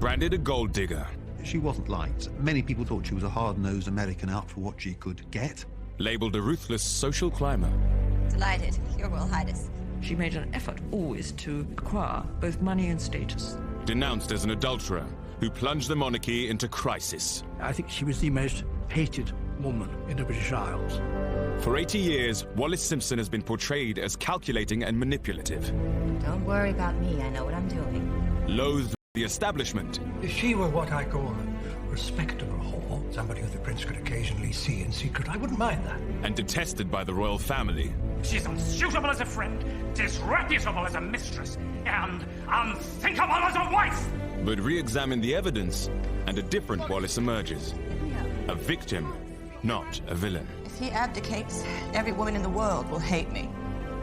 Branded a gold digger. She wasn't liked. Many people thought she was a hard-nosed American out for what she could get. Labeled a ruthless social climber. Delighted, Your Royal Highness. She made an effort always to acquire both money and status. Denounced as an adulterer who plunged the monarchy into crisis. I think she was the most hated woman in the British Isles. For 80 years, Wallis Simpson has been portrayed as calculating and manipulative. Don't worry about me, I know what I'm doing. Loathed the establishment. If she were what I call a respectable whore, somebody who the prince could occasionally see in secret, I wouldn't mind that. And detested by the royal family. She's unsuitable as a friend, disreputable as a mistress, and unthinkable as a wife! But re-examine the evidence, and a different Wallis emerges. A victim, not a villain. If he abdicates, every woman in the world will hate me.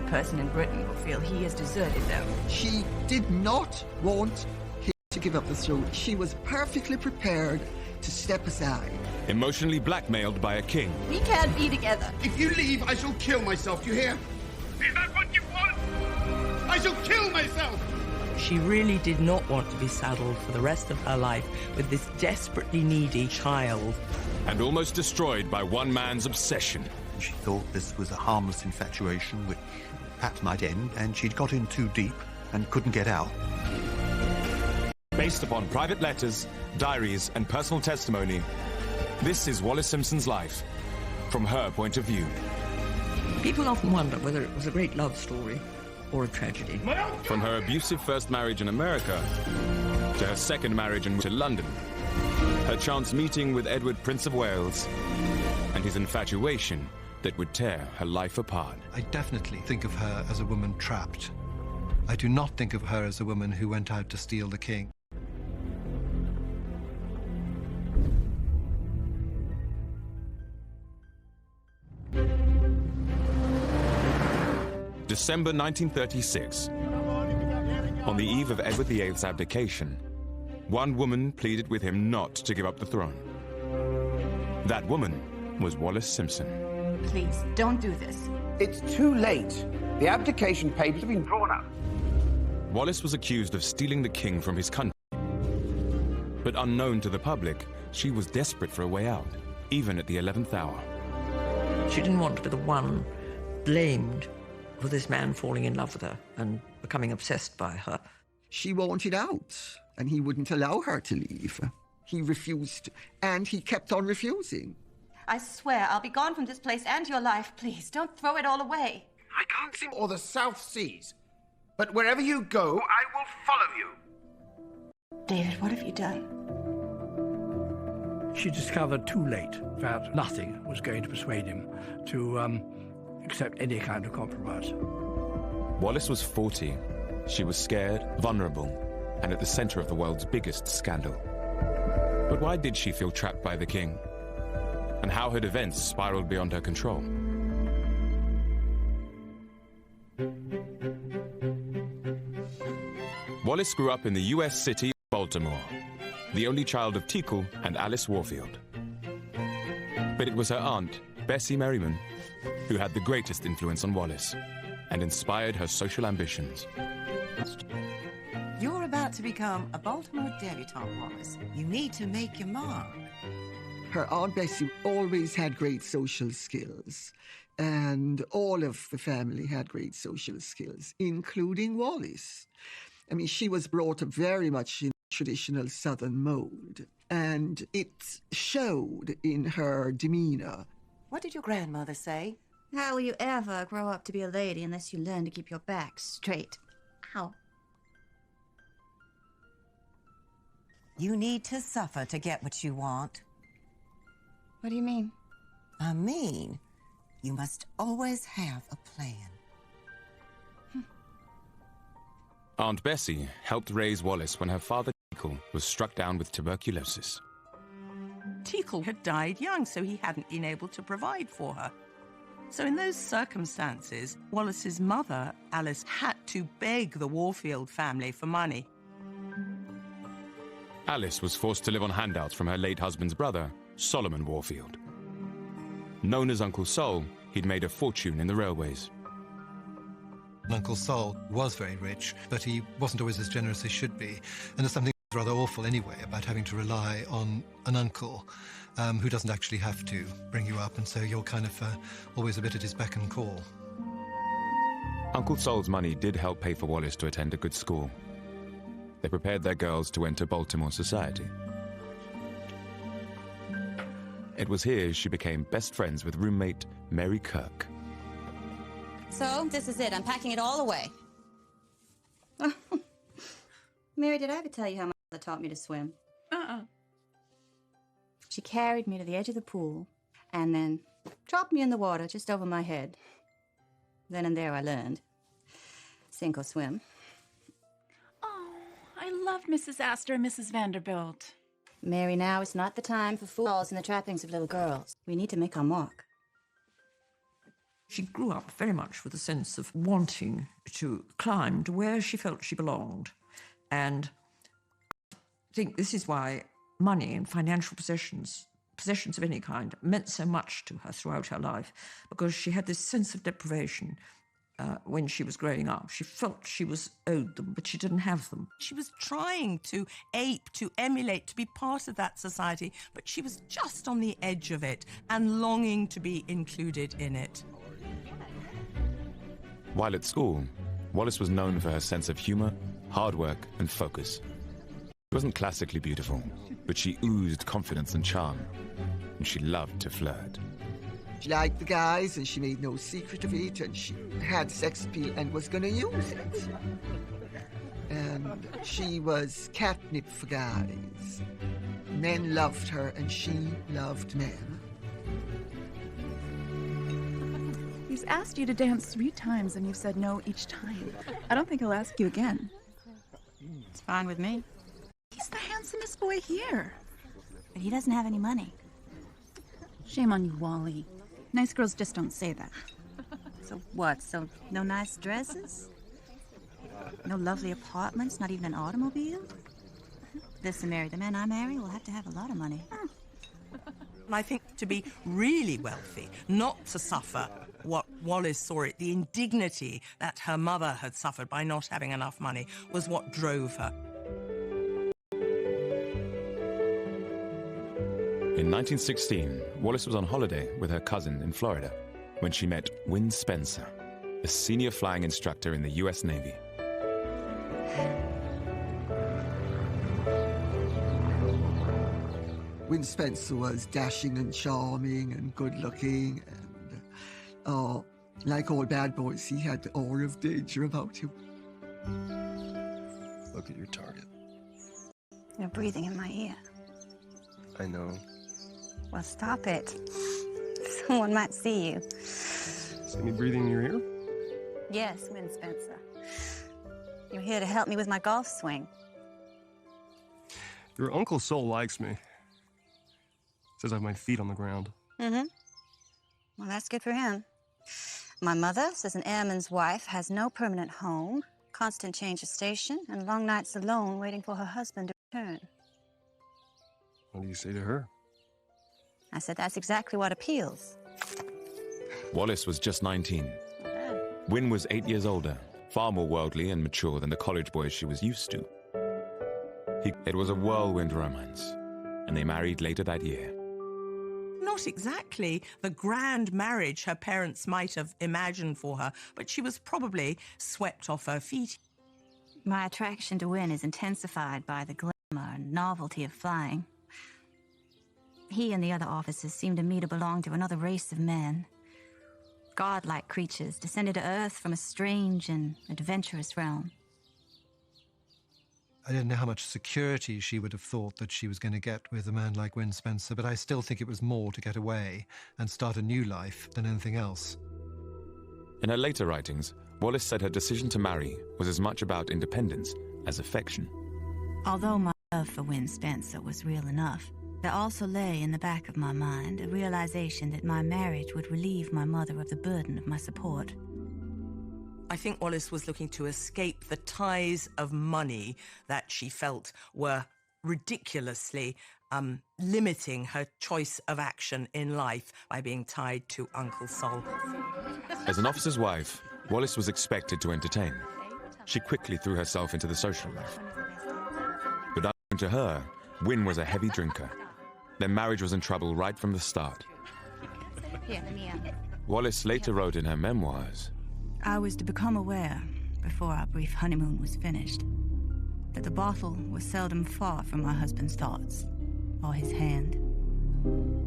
The person in Britain will feel he has deserted them. She did not want him to give up the throne. She was perfectly prepared to step aside. Emotionally blackmailed by a king. We can't be together. If you leave, I shall kill myself, do you hear? Is that what you want? I shall kill myself! She really did not want to be saddled for the rest of her life with this desperately needy child. And almost destroyed by one man's obsession. She thought this was a harmless infatuation which perhaps might end, and she'd got in too deep and couldn't get out. Based upon private letters, diaries, and personal testimony, this is Wallis Simpson's life, from her point of view. People often wonder whether it was a great love story or a tragedy. From her abusive first marriage in America to her second marriage to London, her chance meeting with Edward, Prince of Wales, and his infatuation that would tear her life apart. I definitely think of her as a woman trapped. I do not think of her as a woman who went out to steal the king. December 1936. On the eve of Edward VIII's abdication, one woman pleaded with him not to give up the throne. That woman was Wallis Simpson. Please, don't do this. It's too late. The abdication papers have been drawn up. Wallis was accused of stealing the king from his country. But unknown to the public, she was desperate for a way out, even at the 11th hour. She didn't want to be the one blamed for this man falling in love with her and becoming obsessed by her. She wanted out, and he wouldn't allow her to leave. He refused, and he kept on refusing. I swear I'll be gone from this place and your life. Please, don't throw it all away. I can't see or the South Seas. But wherever you go, I will follow you. David, what have you done? She discovered too late that nothing was going to persuade him to accept any kind of compromise. Wallis was 40. She was scared, vulnerable, and at the center of the world's biggest scandal. But why did she feel trapped by the king? And how had events spiraled beyond her control? Wallis grew up in the U.S. city of Baltimore, the only child of Teakle and Alice Warfield. But it was her aunt, Bessie Merriman, who had the greatest influence on Wallis and inspired her social ambitions. You're about to become a Baltimore debutante, Wallis. You need to make your mark. Her Aunt Bessie always had great social skills, and all of the family had great social skills, including Wallis. I mean, she was brought up very much in traditional Southern mold, and it showed in her demeanor. What did your grandmother say? How will you ever grow up to be a lady unless you learn to keep your back straight? Ow. You need to suffer to get what you want. What do you mean? I mean, you must always have a plan. Aunt Bessie helped raise Wallis when her father, Teakle, was struck down with tuberculosis. Teakle had died young, so he hadn't been able to provide for her. So in those circumstances, Wallis's mother, Alice, had to beg the Warfield family for money. Alice was forced to live on handouts from her late husband's brother, Solomon Warfield. Known as Uncle Sol, he'd made a fortune in the railways. Uncle Sol was very rich, but he wasn't always as generous as he should be. And there's something rather awful anyway about having to rely on an uncle who doesn't actually have to bring you up, and so you're kind of always a bit at his beck and call. Uncle Sol's money did help pay for Wallis to attend a good school. They prepared their girls to enter Baltimore society. It was here she became best friends with roommate Mary Kirk. So, this is it. I'm packing it all away. Mary, did I ever tell you how my mother taught me to swim? She carried me to the edge of the pool and then dropped me in the water just over my head. Then and there I learned. Sink or swim. Oh, I love Mrs. Astor and Mrs. Vanderbilt. Mary, now is not the time for fools and the trappings of little girls. We need to make our mark. She grew up very much with a sense of wanting to climb to where she felt she belonged. And I think this is why money and financial possessions of any kind, meant so much to her throughout her life, because she had this sense of deprivation when she was growing up. She felt she was owed them, but she didn't have them. She was trying to ape, to emulate, to be part of that society, but she was just on the edge of it and longing to be included in it. While at school, Wallis was known for her sense of humor, hard work, and focus. She wasn't classically beautiful, but she oozed confidence and charm, and she loved to flirt. She liked the guys, and she made no secret of it, and she had sex appeal and was going to use it. And she was catnip for guys. Men loved her, and she loved men. He's asked you to dance 3 times, and you've said no each time. I don't think he'll ask you again. It's fine with me. He's the handsomest boy here. But he doesn't have any money. Shame on you, Wally. Nice girls just don't say that. So what? So no nice dresses? No lovely apartments? Not even an automobile? Listen, Mary, the man I marry will have to have a lot of money. And I think to be really wealthy, not to suffer what Wallis saw it, the indignity that her mother had suffered by not having enough money, was what drove her. In 1916, Wallis was on holiday with her cousin in Florida when she met Win Spencer, a senior flying instructor in the U.S. Navy. Win Spencer was dashing and charming and good-looking, and, like all bad boys, he had the aura of danger about him. Look at your target. You're breathing in my ear. I know. Well, stop it. Someone might see you. See me breathing in your ear? Yes, Win Spencer. You're here to help me with my golf swing. Your Uncle Sol likes me. Says I have my feet on the ground. Mm-hmm. Well, that's good for him. My mother says an airman's wife has no permanent home, constant change of station, and long nights alone waiting for her husband to return. What do you say to her? I said that's exactly what appeals. Wallis was just 19. Win was 8 years older, far more worldly and mature than the college boys she was used to. It was a whirlwind romance, and they married later that year. Not exactly the grand marriage her parents might have imagined for her, but she was probably swept off her feet. My attraction to Win is intensified by the glamour and novelty of flying. He and the other officers seem to me to belong to another race of men. Godlike creatures descended to Earth from a strange and adventurous realm. I didn't know how much security she would have thought that she was going to get with a man like Win Spencer, but I still think it was more to get away and start a new life than anything else. In her later writings, Wallis said her decision to marry was as much about independence as affection. Although my love for Win Spencer was real enough, there also lay in the back of my mind a realization that my marriage would relieve my mother of the burden of my support. I think Wallis was looking to escape the ties of money that she felt were ridiculously limiting her choice of action in life by being tied to Uncle Sol. As an officer's wife, Wallis was expected to entertain. She quickly threw herself into the social life. to her, Wynne was a heavy drinker. Their marriage was in trouble right from the start. Here, let me Wallis later wrote in her memoirs, I was to become aware, before our brief honeymoon was finished, that the bottle was seldom far from my husband's thoughts, or his hand.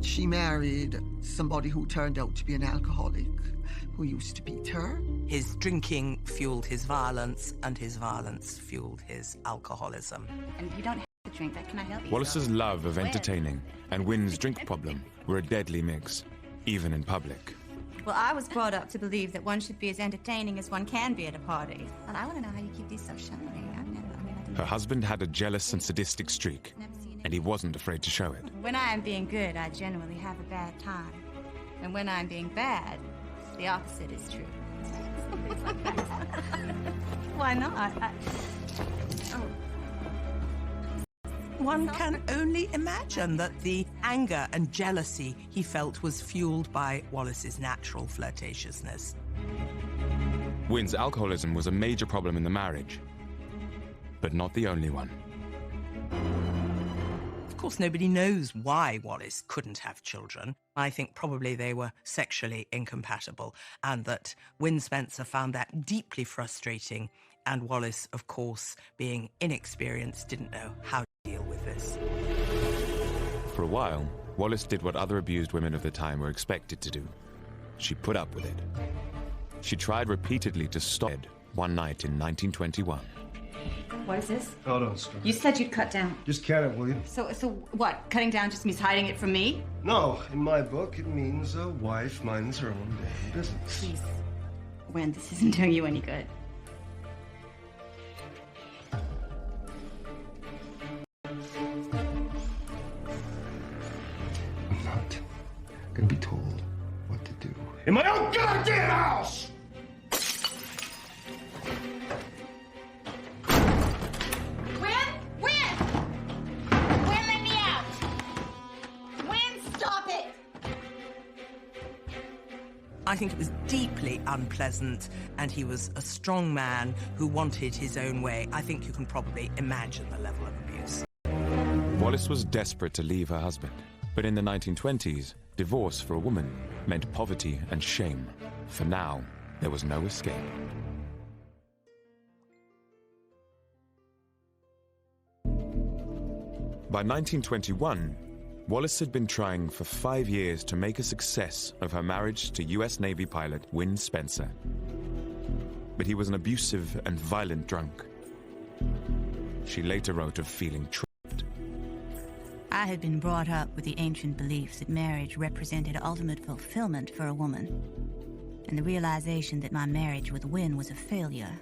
She married somebody who turned out to be an alcoholic, who used to beat her. His drinking fueled his violence, and his violence fueled his alcoholism. And you don't have to drink that. Can I help you? Wallis's love of entertaining and Wynne's drink problem were a deadly mix, even in public. Well, I was brought up to believe that one should be as entertaining as one can be at a party. But I want to know how you keep these so shiny. Her husband had a jealous and sadistic streak, and he wasn't afraid to show it. When I am being good, I generally have a bad time. And when I'm being bad, the opposite is true. Why not? One can only imagine that the anger and jealousy he felt was fueled by Wallis's natural flirtatiousness. Wynne's alcoholism was a major problem in the marriage, but not the only one. Of course, nobody knows why Wallis couldn't have children. I think probably they were sexually incompatible, and that Wynne Spencer found that deeply frustrating, and Wallis, of course, being inexperienced, didn't know how to deal with this. For a while, Wallis did what other abused women of the time were expected to do. She put up with it. She tried repeatedly to stop it one night in 1921. What is this? Oh, don't start. You said you'd cut down. Just can it, will you? So what? Cutting down just means hiding it from me? No, in my book, it means a wife minds her own damn business. Please. Wynne, this isn't doing you any good. I'm not gonna be told what to do in my own goddamn house! I think it was deeply unpleasant, and he was a strong man who wanted his own way. I think you can probably imagine the level of abuse. Wallis was desperate to leave her husband, but in the 1920s, divorce for a woman meant poverty and shame. For now, there was no escape. By 1921, Wallis had been trying for 5 years to make a success of her marriage to US Navy pilot Wynne Spencer. But he was an abusive and violent drunk. She later wrote of feeling trapped. I had been brought up with the ancient belief that marriage represented ultimate fulfillment for a woman. And the realization that my marriage with Wynne was a failure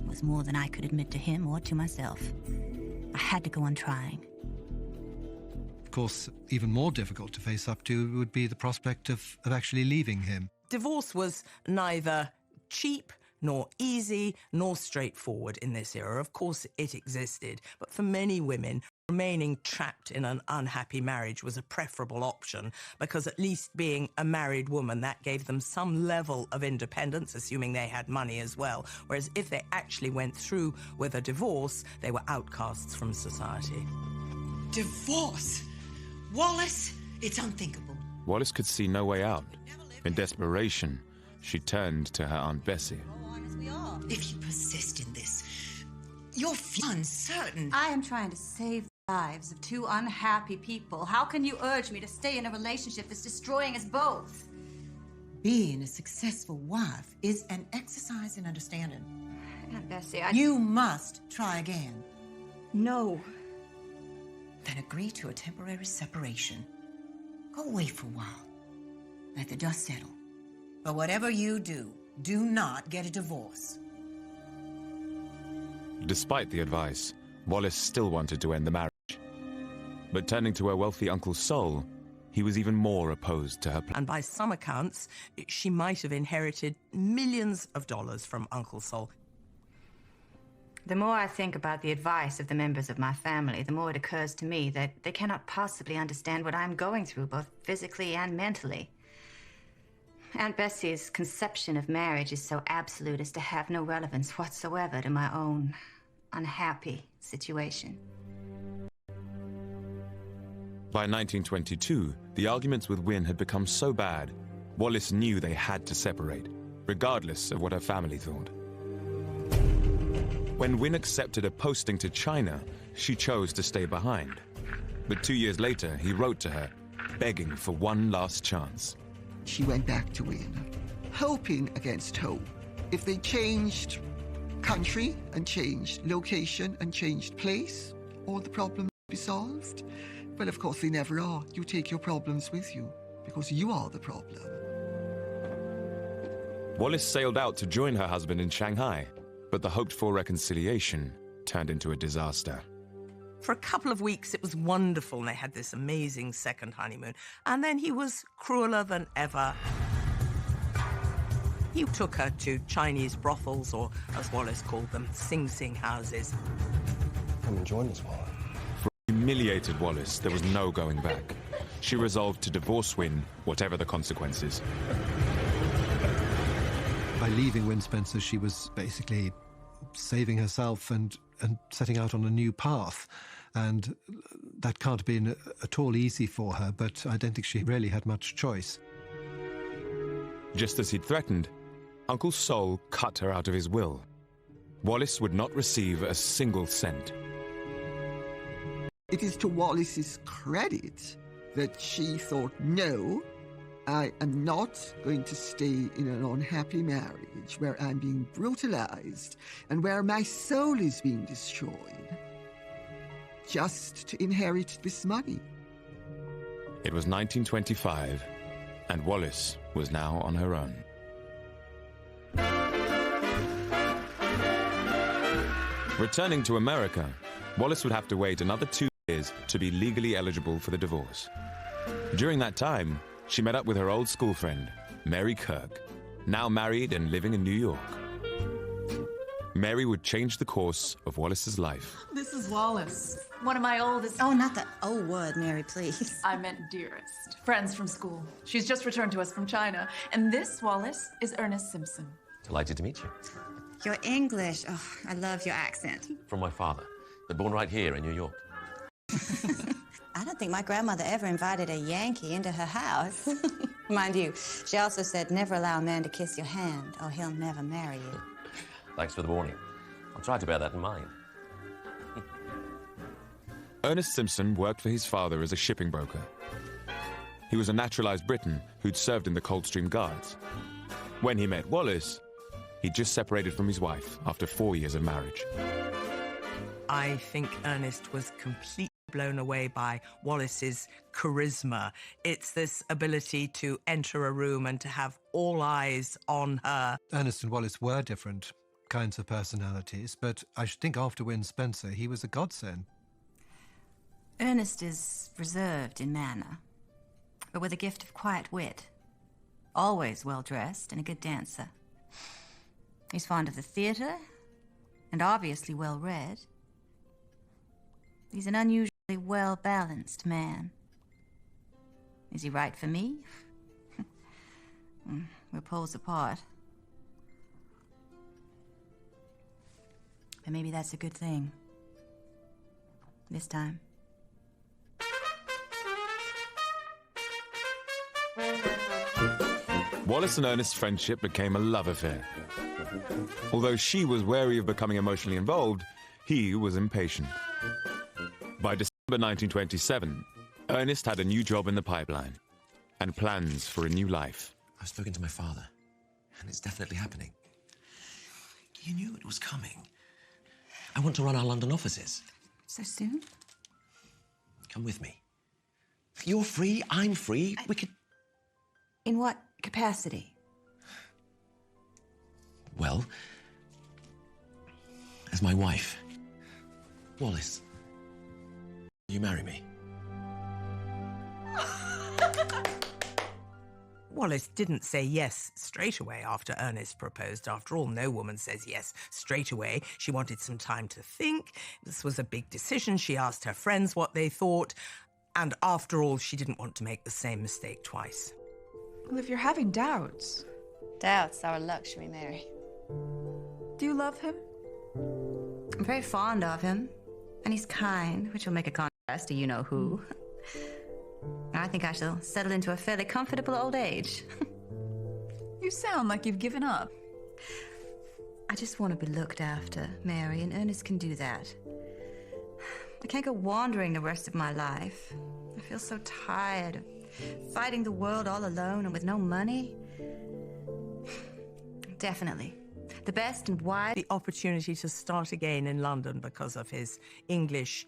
was more than I could admit to him or to myself. I had to go on trying. Of course, even more difficult to face up to would be the prospect of actually leaving him. Divorce was neither cheap, nor easy, nor straightforward in this era. Of course, it existed, but for many women, remaining trapped in an unhappy marriage was a preferable option, because at least being a married woman, that gave them some level of independence, assuming they had money as well. Whereas if they actually went through with a divorce, they were outcasts from society. Divorce? Wallis, it's unthinkable. Wallis could see no way out. In desperation, she turned to her Aunt Bessie. If you persist in this, you're uncertain. I am trying to save the lives of two unhappy people. How can you urge me to stay in a relationship that's destroying us both? Being a successful wife is an exercise in understanding. Aunt Bessie, You must try again. No. Then agree to a temporary separation. Go away for a while. Let the dust settle. But whatever you do, do not get a divorce. Despite the advice, Wallis still wanted to end the marriage. But turning to her wealthy Uncle Sol, he was even more opposed to her plan. And by some accounts, she might have inherited millions of dollars from Uncle Sol. The more I think about the advice of the members of my family, the more it occurs to me that they cannot possibly understand what I'm going through, both physically and mentally. Aunt Bessie's conception of marriage is so absolute as to have no relevance whatsoever to my own unhappy situation. By 1922, the arguments with Wynne had become so bad, Wallis knew they had to separate, regardless of what her family thought. When Wynne accepted a posting to China, she chose to stay behind. But 2 years later, he wrote to her, begging for one last chance. She went back to Wynne, hoping against hope. If they changed country and changed location and changed place, all the problems would be solved. Well, of course, they never are. You take your problems with you, because you are the problem. Wallis sailed out to join her husband in Shanghai, but the hoped-for reconciliation turned into a disaster. For a couple of weeks, it was wonderful, and they had this amazing second honeymoon. And then he was crueler than ever. He took her to Chinese brothels, or as Wallis called them, Sing Sing houses. Come and join us, Wallis. For a humiliated Wallis, there was no going back. She resolved to divorce Wynne, whatever the consequences. By leaving Wynne Spencer, she was basically saving herself and setting out on a new path. And that can't have been at all easy for her, but I don't think she really had much choice. Just as he'd threatened, Uncle Sol cut her out of his will. Wallis would not receive a single cent. It is to Wallis's credit that she thought, no, I am not going to stay in an unhappy marriage where I'm being brutalized and where my soul is being destroyed, just to inherit this money. It was 1925, and Wallis was now on her own. Returning to America, Wallis would have to wait another 2 years to be legally eligible for the divorce. During that time, she met up with her old school friend, Mary Kirk, now married and living in New York. Mary would change the course of Wallis's life. This is Wallis, one of my oldest... Oh, not the O word, Mary, please. I meant dearest. Friends from school. She's just returned to us from China. And this, Wallis, is Ernest Simpson. Delighted to meet you. Your English, oh, I love your accent. From my father, but born right here in New York. I don't think my grandmother ever invited a Yankee into her house. Mind you, she also said never allow a man to kiss your hand or he'll never marry you. Thanks for the warning. I'll try to bear that in mind. Ernest Simpson worked for his father as a shipping broker. He was a naturalized Briton who'd served in the Coldstream Guards. When he met Wallis, he'd just separated from his wife after 4 years of marriage. I think Ernest was completely blown away by Wallis's charisma. It's this ability to enter a room and to have all eyes on her. Ernest and Wallis were different kinds of personalities, but I should think after Wynne Spencer, he was a godsend. Ernest is reserved in manner, but with a gift of quiet wit. Always well-dressed and a good dancer. He's fond of the theatre and obviously well-read. He's an unusually well-balanced man. Is he right for me? We're poles apart. But maybe that's a good thing. This time. Wallis and Ernest's friendship became a love affair. Although she was wary of becoming emotionally involved, he was impatient. By December 1927, Ernest had a new job in the pipeline and plans for a new life. I've spoken to my father, and it's definitely happening. You knew it was coming. I want to run our London offices. So soon? Come with me. You're free, I'm free. We could... In what capacity? Well, as my wife. Wallis, will you marry me? Wallis didn't say yes straight away after Ernest proposed. After all, no woman says yes straight away. She wanted some time to think. This was a big decision. She asked her friends what they thought. And after all, she didn't want to make the same mistake twice. Well, if you're having doubts... Doubts are a luxury, Mary. Do you love him? I'm very fond of him. And he's kind, which will make a contrast to you-know-who. I think I shall settle into a fairly comfortable old age. You sound like you've given up. I just want to be looked after, Mary, and Ernest can do that. I can't go wandering the rest of my life. I feel so tired of fighting the world all alone and with no money. Definitely. The best and wise... The opportunity to start again in London because of his English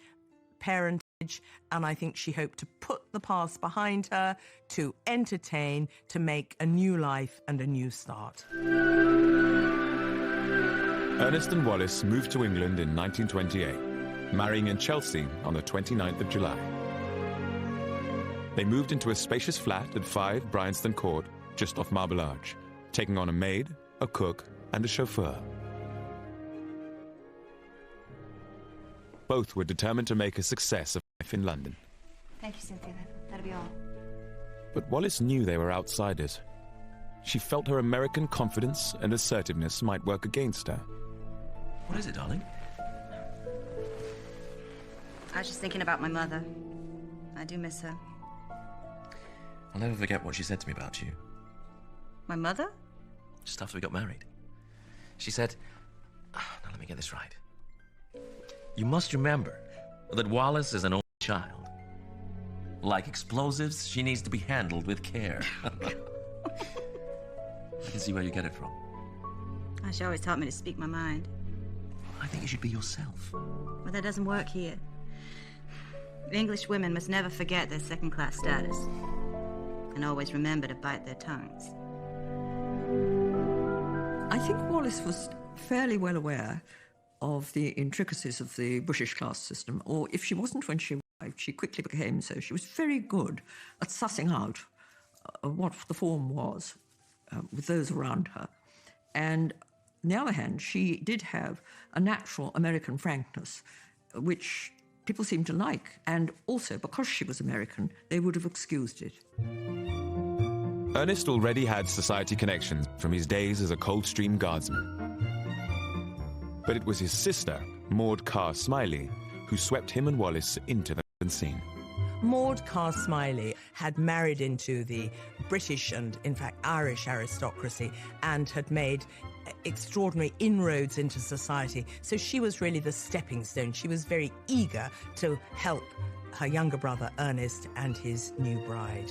parentage, and I think she hoped to put the past behind her, to entertain, to make a new life and a new start. Ernest and Wallis moved to England in 1928, marrying in Chelsea on the 29th of July. They moved into a spacious flat at 5 Bryanston Court, just off Marble Arch, taking on a maid, a cook, and a chauffeur. Both were determined to make a success of life in London. Thank you, Cynthia. That'll be all. But Wallis knew they were outsiders. She felt her American confidence and assertiveness might work against her. What is it, darling? I was just thinking about my mother. I do miss her. I'll never forget what she said to me about you. My mother? Just after we got married. She said, now let me get this right. You must remember that Wallis is an only child. Like explosives, she needs to be handled with care. I can see where you get it from. She always taught me to speak my mind. I think you should be yourself. Well, that doesn't work here. English women must never forget their second-class status and always remember to bite their tongues. I think Wallis was fairly well aware of the intricacies of the British class system, or if she wasn't when she arrived, she quickly became so. She was very good at sussing out what the form was with those around her. And on the other hand, she did have a natural American frankness, which people seemed to like. And also, because she was American, they would have excused it. Ernest already had society connections from his days as a Coldstream Guardsman. But it was his sister, Maud Carr Smiley, who swept him and Wallis into the scene. Maud Carr Smiley had married into the British and, in fact, Irish aristocracy and had made extraordinary inroads into society. So she was really the stepping stone. She was very eager to help her younger brother, Ernest, and his new bride.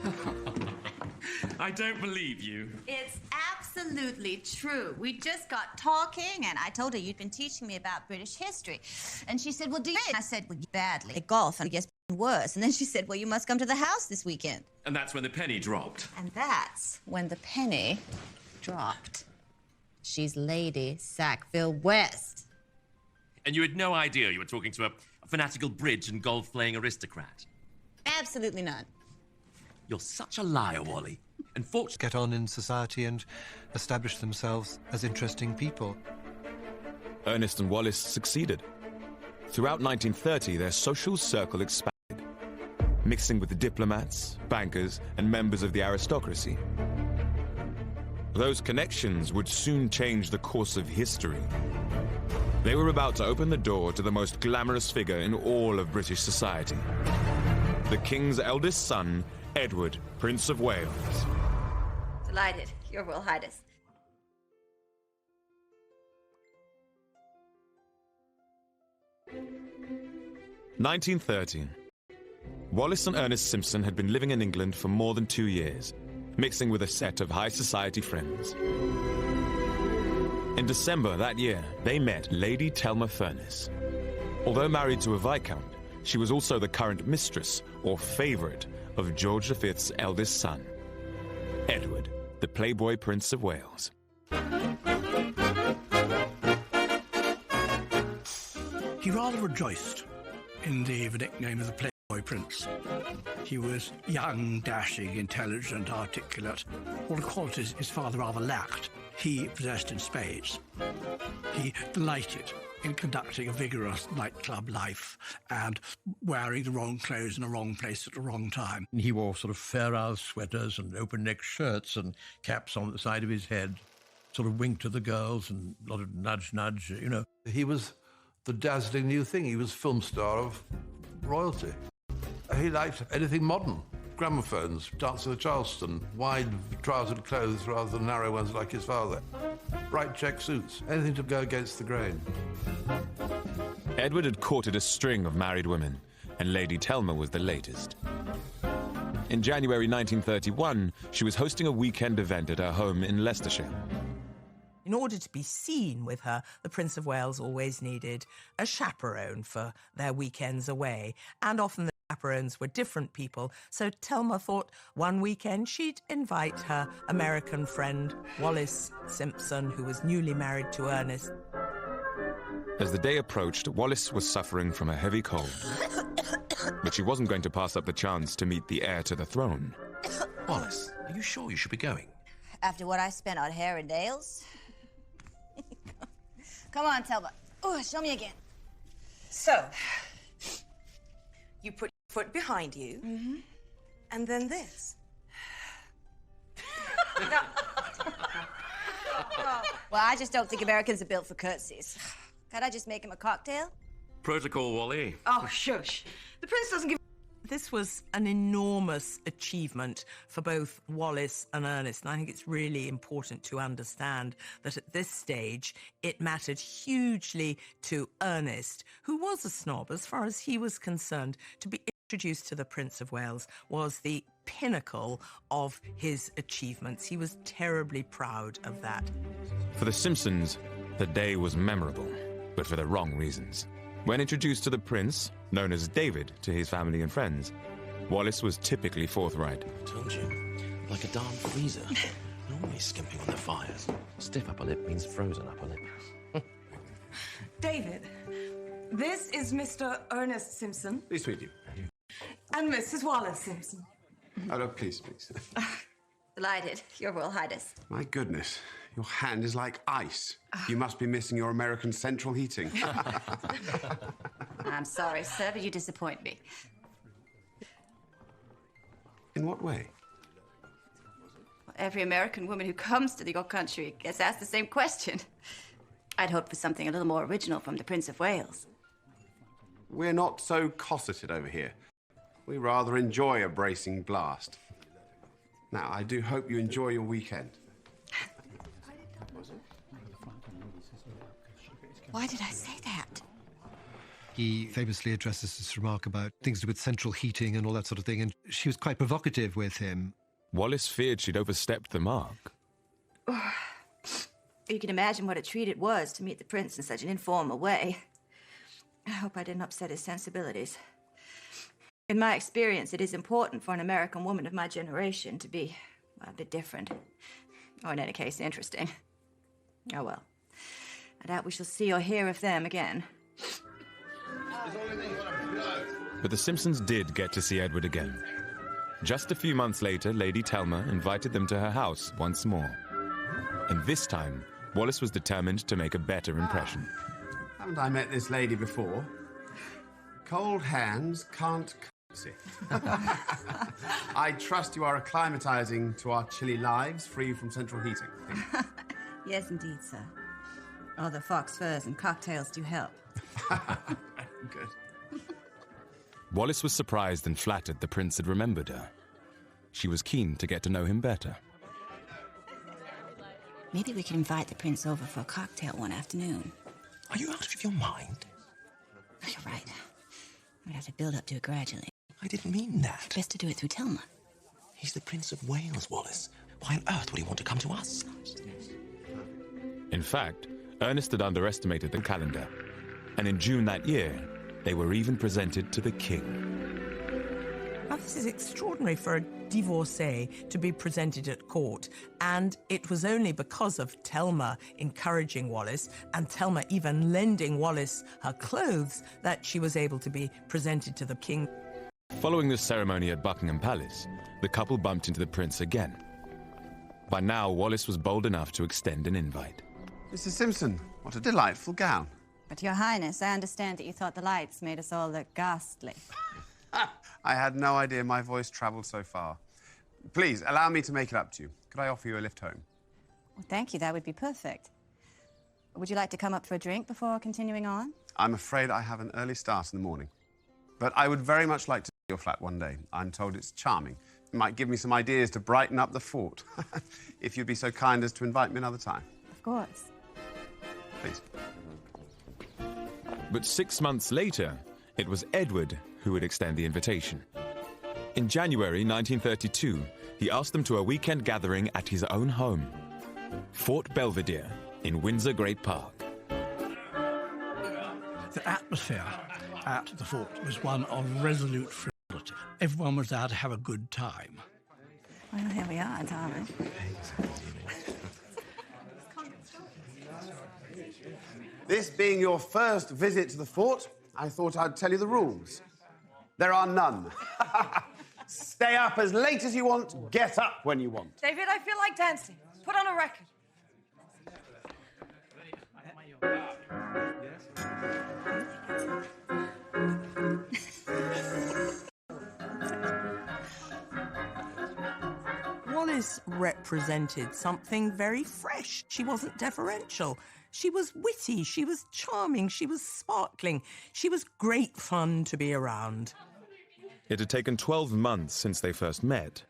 I don't believe you. It's absolutely true. We just got talking, and I told her you'd been teaching me about British history. And she said, well, do you? I said, well, badly. At golf, and it gets worse. And then she said, well, you must come to the house this weekend. And that's when the penny dropped. And that's when the penny dropped. She's Lady Sackville West. And you had no idea you were talking to a fanatical bridge and golf-playing aristocrat? Absolutely none. You're such a liar, Wally. And fortunately... Get on in society and establish themselves as interesting people. Ernest and Wallis succeeded. Throughout 1930, their social circle expanded, mixing with the diplomats, bankers, and members of the aristocracy. Those connections would soon change the course of history. They were about to open the door to the most glamorous figure in all of British society. The King's eldest son, Edward, Prince of Wales. Delighted, Your Royal Highness. 1913. Wallis and Ernest Simpson had been living in England for more than 2 years, mixing with a set of high society friends. In December that year, they met Lady Thelma Furness. Although married to a Viscount, she was also the current mistress, or favourite, of George V's eldest son, Edward, the Playboy Prince of Wales. He rather rejoiced in the nickname of the Playboy Prince. He was young, dashing, intelligent, articulate, all the qualities his father rather lacked. He possessed in spades. He delighted in conducting a vigorous nightclub life and wearing the wrong clothes in the wrong place at the wrong time. He wore sort of Fair-Isle sweaters and open-neck shirts and caps on the side of his head, sort of winked to the girls and a lot of nudge, you know. He was the dazzling new thing. He was film star of royalty. He liked anything modern. gramophones, dancing the Charleston, wide-trousered clothes rather than narrow ones like his father. Bright check suits, anything to go against the grain. Edward had courted a string of married women, and Lady Telma was the latest. In January 1931, she was hosting a weekend event at her home in Leicestershire. In order to be seen with her, the Prince of Wales always needed a chaperone for their weekends away, and often the chaperones were different people, so Telma thought one weekend she'd invite her American friend Wallis Simpson, who was newly married to Ernest. As the day approached, Wallis was suffering from a heavy cold. But she wasn't going to pass up the chance to meet the heir to the throne. Wallis, are you sure you should be going? After what I spent on hair and nails? Come on, Telma. Oh, show me again. So, you put your foot behind you, and then this. Well, I just don't think Americans are built for curtsies. Can't I just make him a cocktail? Protocol, Wally. Oh, shush. The prince doesn't give... This was an enormous achievement for both Wallis and Ernest, and I think it's really important to understand that at this stage it mattered hugely to Ernest, who was a snob as far as he was concerned. To be introduced to the Prince of Wales was the pinnacle of his achievements. He was terribly proud of that. For the Simpsons, the day was memorable, but for the wrong reasons. When introduced to the prince, known as David to his family and friends, Wallis was typically forthright. Told you, like a darn freezer. Always skimping on the fires. Stiff upper lip means frozen upper lip. David, this is Mr. Ernest Simpson. Pleased to meet you. And Mrs. Wallis Simpson. Oh, no, please, please. Delighted, Your Royal Highness. My goodness, your hand is like ice. You must be missing your American central heating. I'm sorry, sir, but you disappoint me. In what way? Well, every American woman who comes to your country gets asked the same question. I'd hoped for something a little more original from the Prince of Wales. We're not so cosseted over here. We rather enjoy a bracing blast. Now, I do hope you enjoy your weekend. Why did I say that? He famously addresses this remark about things to do with central heating and all that sort of thing, and she was quite provocative with him. Wallis feared she'd overstepped the mark. You can imagine what a treat it was to meet the prince in such an informal way. I hope I didn't upset his sensibilities. In my experience, it is important for an American woman of my generation to be a bit different. Or in any case, interesting. Oh well. I doubt we shall see or hear of them again. But the Simpsons did get to see Edward again. Just a few months later, Lady Telma invited them to her house once more. And this time, Wallis was determined to make a better impression. Haven't I met this lady before? Cold hands can't curtsy. I trust you are acclimatizing to our chilly lives, free from central heating. Yes, indeed, sir. All the fox furs and cocktails do help. Good. Wallis was surprised and flattered the prince had remembered her. She was keen to get to know him better. Maybe we could invite the prince over for a cocktail one afternoon. Are you out of your mind? Oh, you're right. We'd have to build up to it gradually. I didn't mean that. Best to do it through Telma. He's the Prince of Wales, Wallis. Why on earth would he want to come to us? In fact, Ernest had underestimated the calendar, and in June that year, they were even presented to the king. Now, this is extraordinary for a divorcee to be presented at court, and it was only because of Telma encouraging Wallis and Telma even lending Wallis her clothes that she was able to be presented to the king. Following the ceremony at Buckingham Palace, the couple bumped into the prince again. By now, Wallis was bold enough to extend an invite. Mrs. Simpson, what a delightful gown. But, Your Highness, I understand that you thought the lights made us all look ghastly. I had no idea my voice travelled so far. Please, allow me to make it up to you. Could I offer you a lift home? Well, thank you. That would be perfect. Would you like to come up for a drink before continuing on? I'm afraid I have an early start in the morning. But I would very much like to see your flat one day. I'm told it's charming. It might give me some ideas to brighten up the fort. If you'd be so kind as to invite me another time. Of course. Please. But 6 months later, it was Edward who would extend the invitation. In January 1932, he asked them to a weekend gathering at his own home, Fort Belvedere in Windsor Great Park. The atmosphere at the fort was one of resolute frivolity. Everyone was there to have a good time. Well, here we are, darling. This being your first visit to the fort, I thought I'd tell you the rules. There are none. Stay up as late as you want, get up when you want. David, I feel like dancing. Put on a record. Wallis represented something very fresh. She wasn't deferential. She was witty, she was charming, she was sparkling. She was great fun to be around. It had taken 12 months since they first met,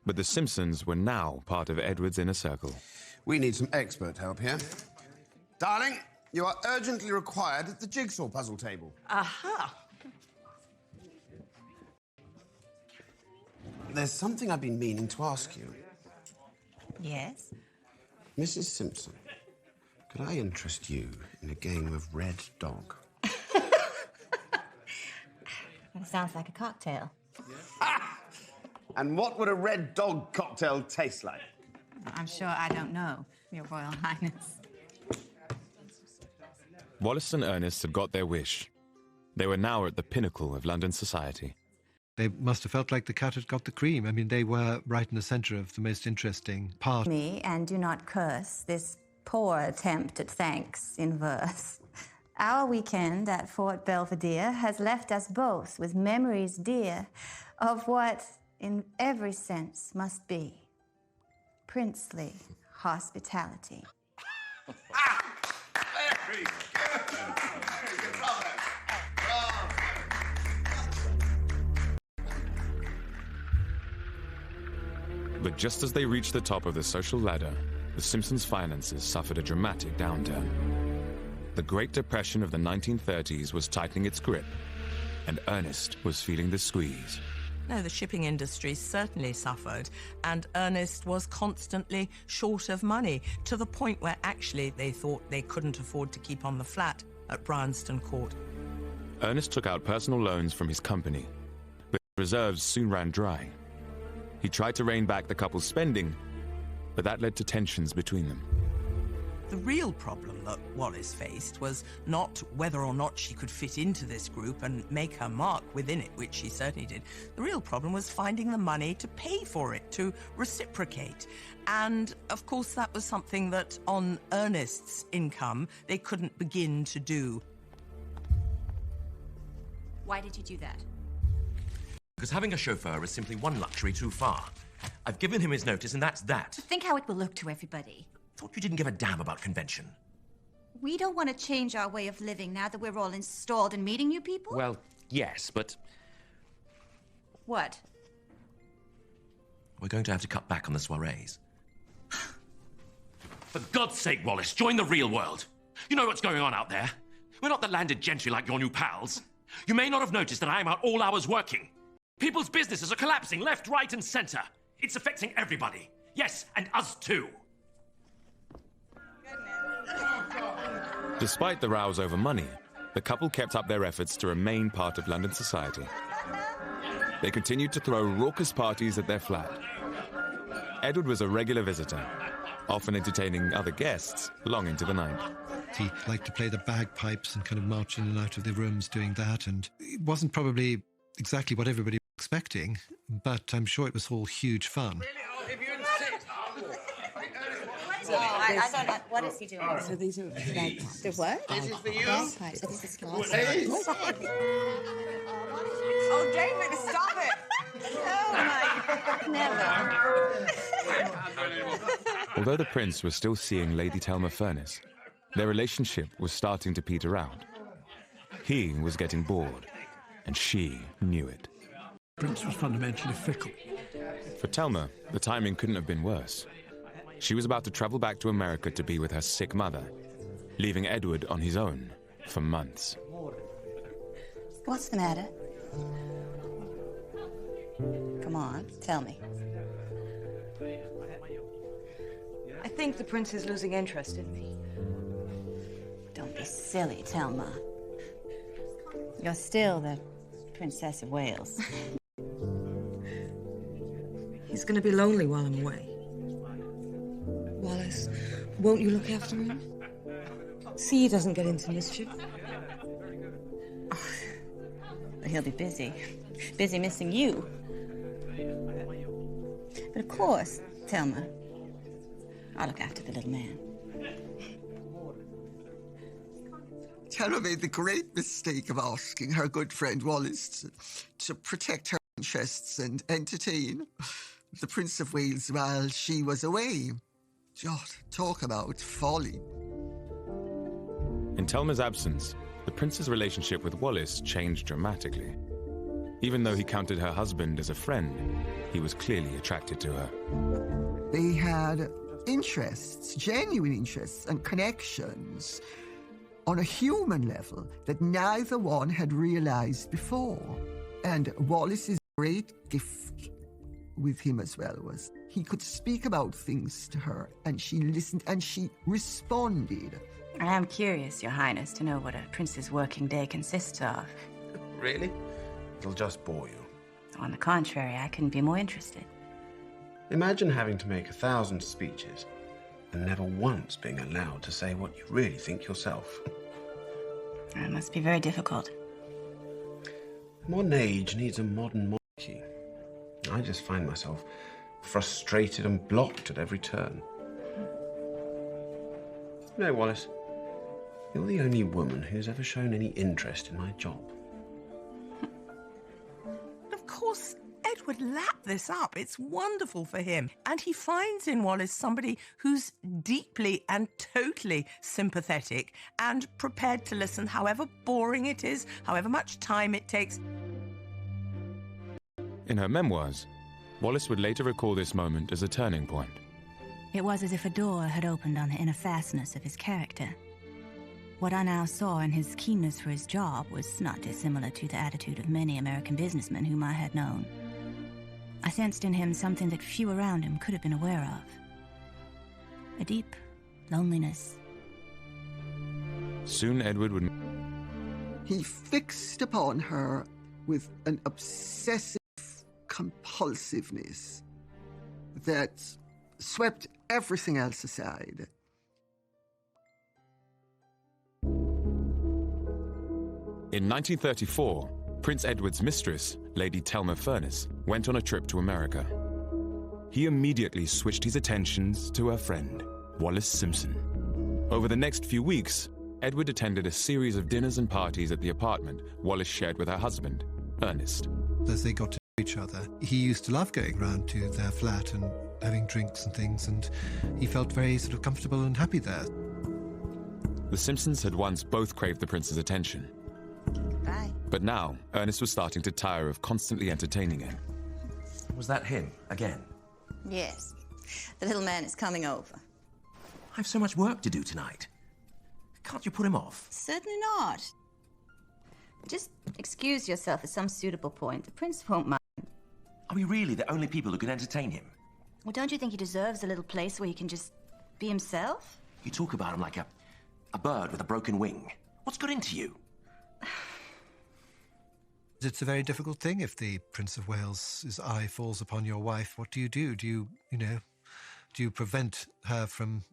but the Simpsons were now part of Edward's inner circle. We need some expert help here. Darling, you are urgently required at the jigsaw puzzle table. Aha! There's something I've been meaning to ask you. Yes? Mrs. Simpson, could I interest you in a game of red dog? That sounds like a cocktail. And what would a red dog cocktail taste like? I'm sure I don't know, Your Royal Highness. Wallis and Ernest had got their wish. They were now at the pinnacle of London society. They must have felt like the cat had got the cream. I mean, they were right in the centre of the most interesting part. Me, and do not curse this poor attempt at thanks in verse. Our weekend at Fort Belvedere has left us both with memories dear of what, in every sense, must be princely hospitality. Very good. Bravo. But just as they reached the top of the social ladder, the Simpsons' finances suffered a dramatic downturn. The Great Depression of the 1930s was tightening its grip, and Ernest was feeling the squeeze. No, the shipping industry certainly suffered, and Ernest was constantly short of money, to the point where actually they thought they couldn't afford to keep on the flat at Bryanston Court. Ernest took out personal loans from his company, but reserves soon ran dry. He tried to rein back the couple's spending, but that led to tensions between them. The real problem that Wallis faced was not whether or not she could fit into this group and make her mark within it, which she certainly did. The real problem was finding the money to pay for it, to reciprocate. And, of course, that was something that, on Ernest's income, they couldn't begin to do. Why did you do that? Because having a chauffeur is simply one luxury too far. I've given him his notice, and that's that. Think how it will look to everybody. Thought you didn't give a damn about convention. We don't want to change our way of living now that we're all installed and meeting new people? Well, yes, but What? we're going to have to cut back on the soirees. For God's sake, Wallis, join the real world. You know what's going on out there. We're not the landed gentry like your new pals. You may not have noticed that I am out all hours working. People's businesses are collapsing left, right, and center. It's affecting everybody. Yes, and us too. Despite the rows over money, the couple kept up their efforts to remain part of London society. They continued to throw raucous parties at their flat. Edward was a regular visitor, often entertaining other guests long into the night. He liked to play the bagpipes and kind of march in and out of the rooms doing that, and it wasn't probably exactly what everybody was expecting, but I'm sure it was all huge fun. I don't know. What is he doing? So these are bagpipes. The what? This is for you. Bagpipes. This is glass. Oh, David, stop it! Oh, my... Never. Although the prince was still seeing Lady Thelma Furness, their relationship was starting to peter out. He was getting bored, and she knew it. The prince was fundamentally fickle. For Thelma, the timing couldn't have been worse. She was about to travel back to America to be with her sick mother, leaving Edward on his own for months. What's the matter? Come on, tell me. I think the prince is losing interest in me. Don't be silly, Thelma. You're still the Princess of Wales. He's going to be lonely while I'm away. Wallis, won't you look after him? See he doesn't get into mischief. But he'll be busy. Busy missing you. But of course, Thelma, I'll look after the little man. Thelma made the great mistake of asking her good friend Wallis to protect her interests and entertain the Prince of Wales while she was away. Just talk about folly. In Thelma's absence, the prince's relationship with Wallis changed dramatically. Even though he counted her husband as a friend, he was clearly attracted to her. They had interests, genuine interests and connections on a human level that neither one had realized before. And Wallis's great gift with him as well was he could speak about things to her and she listened and she responded. I am curious, Your Highness, to know what a prince's working day consists of. Really? It'll just bore you. On the contrary, I couldn't be more interested. Imagine having to make 1,000 speeches and never once being allowed to say what you really think yourself. It must be very difficult. Modern age needs a modern monarchy. I just find myself frustrated and blocked at every turn. You know, Wallis, you're the only woman who's ever shown any interest in my job. Of course, Edward lapped this up. It's wonderful for him. And he finds in Wallis somebody who's deeply and totally sympathetic and prepared to listen, however boring it is, however much time it takes. In her memoirs, Wallis would later recall this moment as a turning point. It was as if a door had opened on the inner fastness of his character. What I now saw in his keenness for his job was not dissimilar to the attitude of many American businessmen whom I had known. I sensed in him something that few around him could have been aware of. A deep loneliness. Soon Edward would... He fixed upon her with an obsessive compulsiveness that swept everything else aside. In 1934, Prince Edward's mistress, Lady Thelma Furness, went on a trip to America. He immediately switched his attentions to her friend, Wallis Simpson. Over the next few weeks, Edward attended a series of dinners and parties at the apartment Wallis shared with her husband, Ernest. As they got to know each other, he used to love going round to their flat and having drinks and things, and he felt very sort of comfortable and happy there. The Simpsons had once both craved the prince's attention. Bye. But now, Ernest was starting to tire of constantly entertaining him. Was that him, again? Yes. The little man is coming over. I have so much work to do tonight. Can't you put him off? Certainly not. Just excuse yourself at some suitable point. The prince won't mind. Are we really the only people who can entertain him? Well, don't you think he deserves a little place where he can just be himself? You talk about him like a bird with a broken wing. What's got into you? It's a very difficult thing if the Prince of Wales's eye falls upon your wife. What do? Do you prevent her from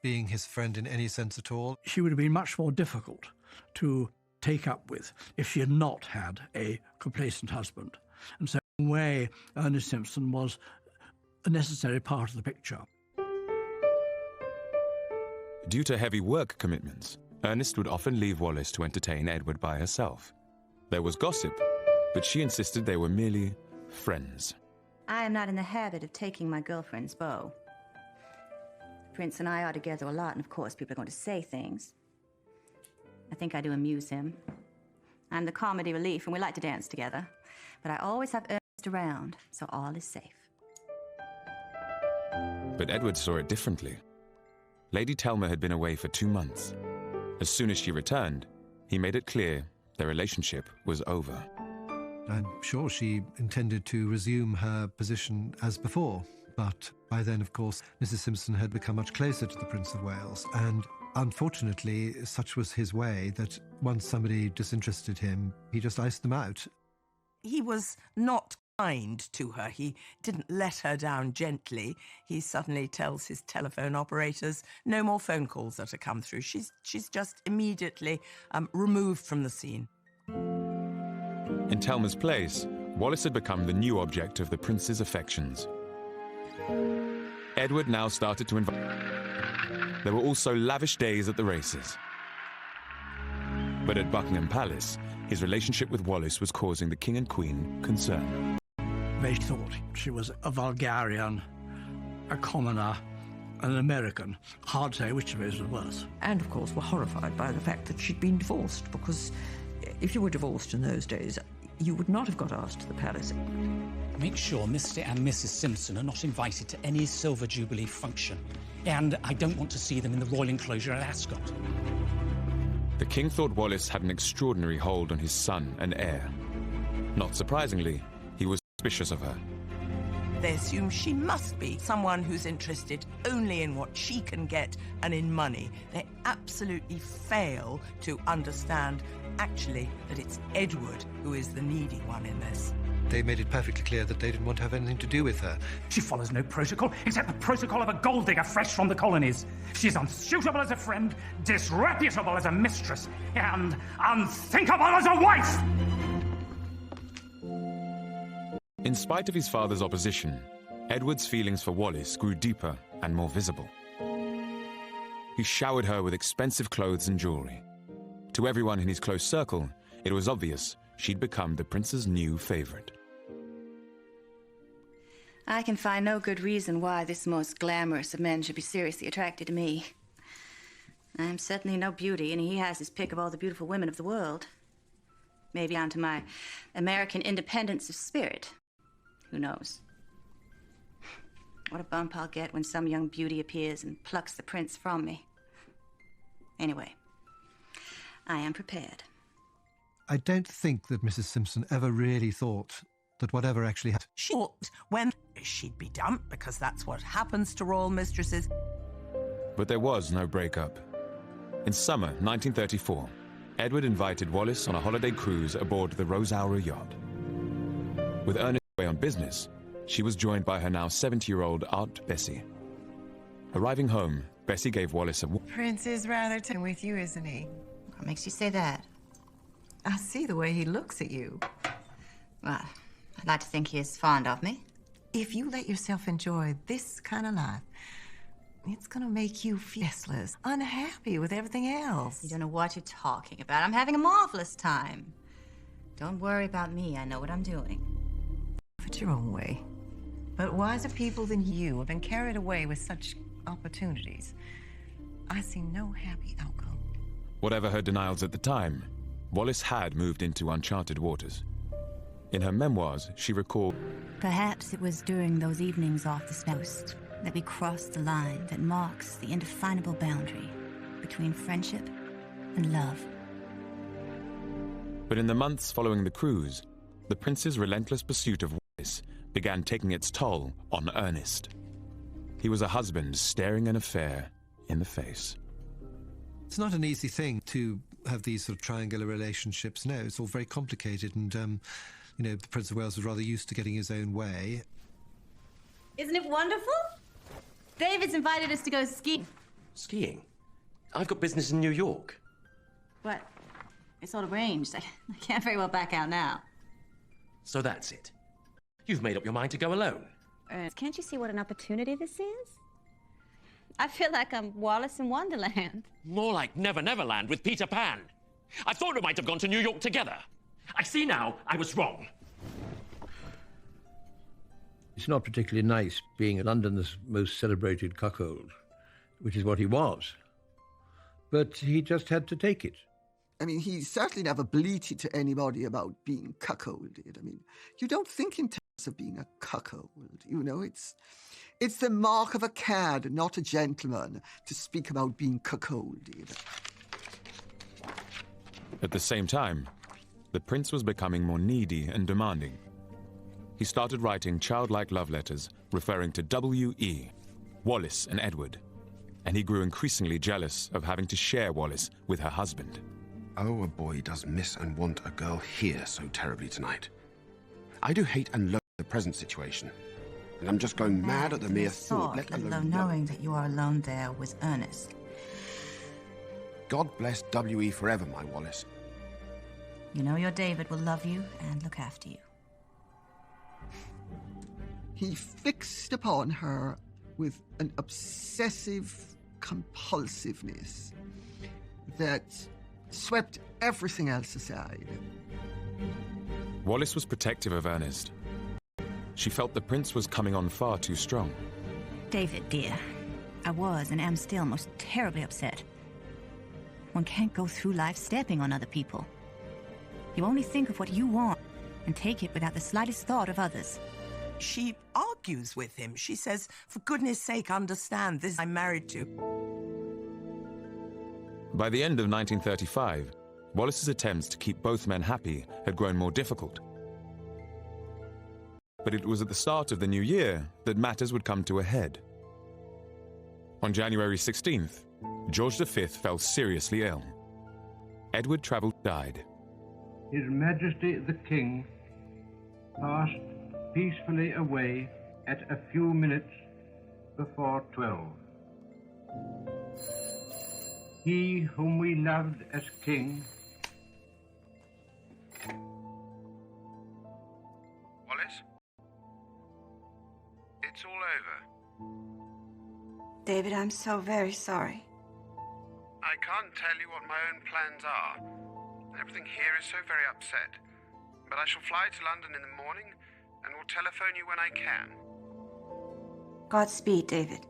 being his friend in any sense at all? She would have been much more difficult to take up with if she had not had a complacent husband. And so in a way, Ernest Simpson was a necessary part of the picture. Due to heavy work commitments, Ernest would often leave Wallis to entertain Edward by herself. There was gossip, but she insisted they were merely friends. I am not in the habit of taking my girlfriend's beau. The prince and I are together a lot, and of course people are going to say things. I think I do amuse him. I'm the comedy relief, and we like to dance together. But I always have searched around, so all is safe. But Edward saw it differently. Lady Telma had been away for 2 months. As soon as she returned, he made it clear their relationship was over. I'm sure she intended to resume her position as before, but by then, of course, Mrs. Simpson had become much closer to the Prince of Wales, and unfortunately, such was his way that once somebody disinterested him, he just iced them out. He was not kind to her. He didn't let her down gently. He suddenly tells his telephone operators no more phone calls are to come through. She's just immediately removed from the scene. In Telma's place, Wallis had become the new object of the prince's affections. Edward now started to invite. There were also lavish days at the races. But at Buckingham Palace, his relationship with Wallis was causing the king and queen concern. They thought she was a vulgarian, a commoner, an American. Hard to say which of those was worse. And, of course, were horrified by the fact that she'd been divorced, because if you were divorced in those days, you would not have got asked to the palace. Make sure Mr. and Mrs. Simpson are not invited to any Silver Jubilee function. And I don't want to see them in the royal enclosure at Ascot. The king thought Wallis had an extraordinary hold on his son and heir. Not surprisingly, he was suspicious of her. They assume she must be someone who's interested only in what she can get and in money. They absolutely fail to understand, actually, that it's Edward who is the needy one in this. They made it perfectly clear that they didn't want to have anything to do with her. She follows no protocol except the protocol of a gold digger fresh from the colonies. She's unsuitable as a friend, disreputable as a mistress, and unthinkable as a wife! In spite of his father's opposition, Edward's feelings for Wallis grew deeper and more visible. He showered her with expensive clothes and jewelry. To everyone in his close circle, it was obvious she'd become the prince's new favorite. I can find no good reason why this most glamorous of men should be seriously attracted to me. I'm certainly no beauty, and he has his pick of all the beautiful women of the world. Maybe down to my American independence of spirit. Who knows? What a bump I'll get when some young beauty appears and plucks the prince from me. Anyway, I am prepared. I don't think that Mrs. Simpson ever really thought that whatever actually happened. She thought when she'd be dumped, because that's what happens to royal mistresses. But there was no breakup. In summer 1934, Edward invited Wallis on a holiday cruise aboard the Rosaura yacht. With Ernest away on business, she was joined by her now 70-year-old Aunt Bessie. Arriving home, Bessie gave Wallis a... Prince is rather taken with you, isn't he? What makes you say that? I see the way he looks at you. Well, I'd like to think he is fond of me. If you let yourself enjoy this kind of life, it's gonna make you restless, unhappy with everything else. You don't know what you're talking about. I'm having a marvelous time. Don't worry about me. I know what I'm doing. It's your own way. But wiser people than you have been carried away with such opportunities. I see no happy outcome. Whatever her denials at the time, Wallis had moved into uncharted waters. In her memoirs, she recalled, Perhaps it was during those evenings off the coast that we crossed the line that marks the indefinable boundary between friendship and love. But in the months following the cruise, the prince's relentless pursuit of Wallis began taking its toll on Ernest. He was a husband staring an affair in the face. It's not an easy thing to have these sort of triangular relationships. No, it's all very complicated, and, you know, the Prince of Wales was rather used to getting his own way. Isn't it wonderful? David's invited us to go skiing. Skiing? I've got business in New York. What? It's all arranged. I can't very well back out now. So that's it. You've made up your mind to go alone. Can't you see what an opportunity this is? I feel like I'm Wallis in Wonderland. More like Never Never Land with Peter Pan. I thought we might have gone to New York together. I see now I was wrong. It's not particularly nice being London's most celebrated cuckold, which is what he was. But he just had to take it. I mean, he certainly never bleated to anybody about being cuckolded. I mean, you don't think in terms marks of being a cuckold. You know, it's the mark of a cad, not a gentleman, to speak about being cuckolded. At the same time, the prince was becoming more needy and demanding. He started writing childlike love letters referring to W.E., Wallis and Edward, and he grew increasingly jealous of having to share Wallis with her husband. Oh, a boy does miss and want a girl here so terribly tonight. I do hate and loathe the present situation, and I'm just going mad at the mere thought, let alone knowing that you are alone there with Ernest. God bless W.E. forever, my Wallis. You know your David will love you and look after you. He fixed upon her with an obsessive compulsiveness that swept everything else aside. Wallis was protective of Ernest. She felt the prince was coming on far too strong. David, dear, I was and am still most terribly upset. One can't go through life stepping on other people. You only think of what you want and take it without the slightest thought of others. She argues with him. She says, for goodness sake, understand, this I'm married to. By the end of 1935, Wallis's attempts to keep both men happy had grown more difficult. But it was at the start of the new year that matters would come to a head. On January 16th, George V fell seriously ill. Edward Travel died. His Majesty the King passed peacefully away at a few minutes before 12. He whom we loved as king. Wallis? It's all over. David, I'm so very sorry. I can't tell you what my own plans are. Everything here is so very upset. But I shall fly to London in the morning and will telephone you when I can. Godspeed, David.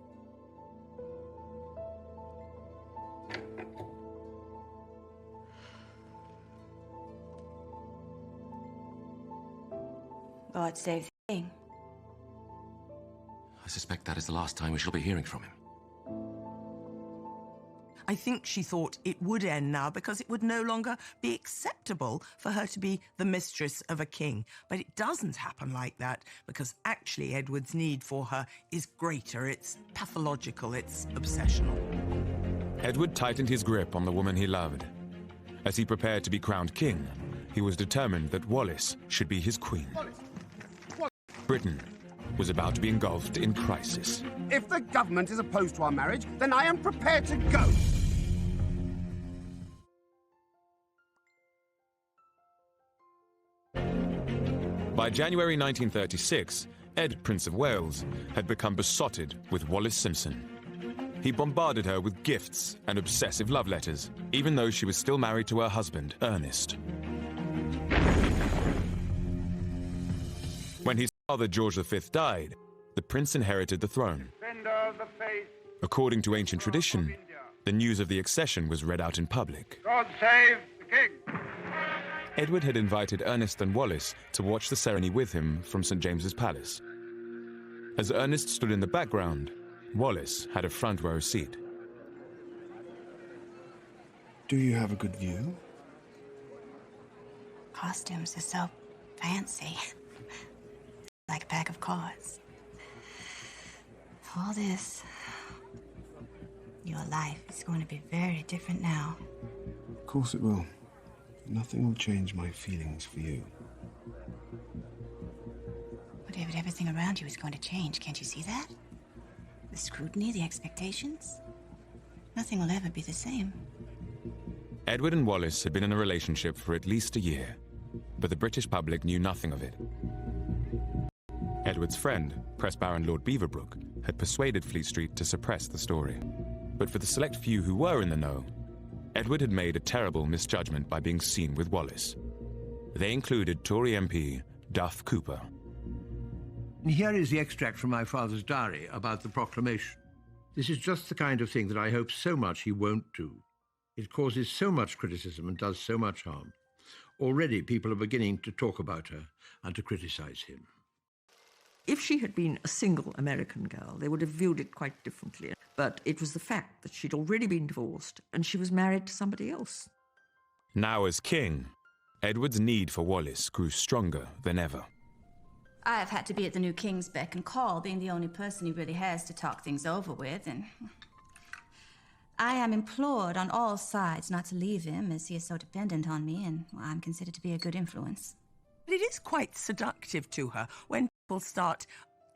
God save the king. I suspect that is the last time we shall be hearing from him. I think she thought it would end now because it would no longer be acceptable for her to be the mistress of a king. But it doesn't happen like that because actually Edward's need for her is greater. It's pathological. It's obsessional. Edward tightened his grip on the woman he loved. As he prepared to be crowned king, he was determined that Wallis should be his queen. Britain was about to be engulfed in crisis. If the government is opposed to our marriage, then I am prepared to go. By January 1936, Ed, Prince of Wales, had become besotted with Wallis Simpson. He bombarded her with gifts and obsessive love letters, even though she was still married to her husband, Ernest. When his father, George V, died, the prince inherited the throne. According to ancient tradition, the news of the accession was read out in public. God save the king! Edward had invited Ernest and Wallis to watch the ceremony with him from St. James's Palace. As Ernest stood in the background, Wallis had a front row seat. Do you have a good view? Costumes are so fancy. Like a pack of cards. All this, your life is going to be very different now. Of course it will. Nothing will change my feelings for you. But David, everything around you is going to change. Can't you see that? The scrutiny, the expectations. Nothing will ever be the same. Edward and Wallis had been in a relationship for at least a year, but the British public knew nothing of it. Edward's friend, Press Baron Lord Beaverbrook, had persuaded Fleet Street to suppress the story. But for the select few who were in the know, Edward had made a terrible misjudgment by being seen with Wallis. They included Tory MP Duff Cooper. Here is the extract from my father's diary about the proclamation. This is just the kind of thing that I hope so much he won't do. It causes so much criticism and does so much harm. Already people are beginning to talk about her and to criticize him. If she had been a single American girl, they would have viewed it quite differently. But it was the fact that she'd already been divorced and she was married to somebody else. Now as king, Edward's need for Wallis grew stronger than ever. I have had to be at the new king's beck and call, being the only person he really has to talk things over with, and I am implored on all sides not to leave him, as he is so dependent on me, and I'm considered to be a good influence. But it is quite seductive to her when people start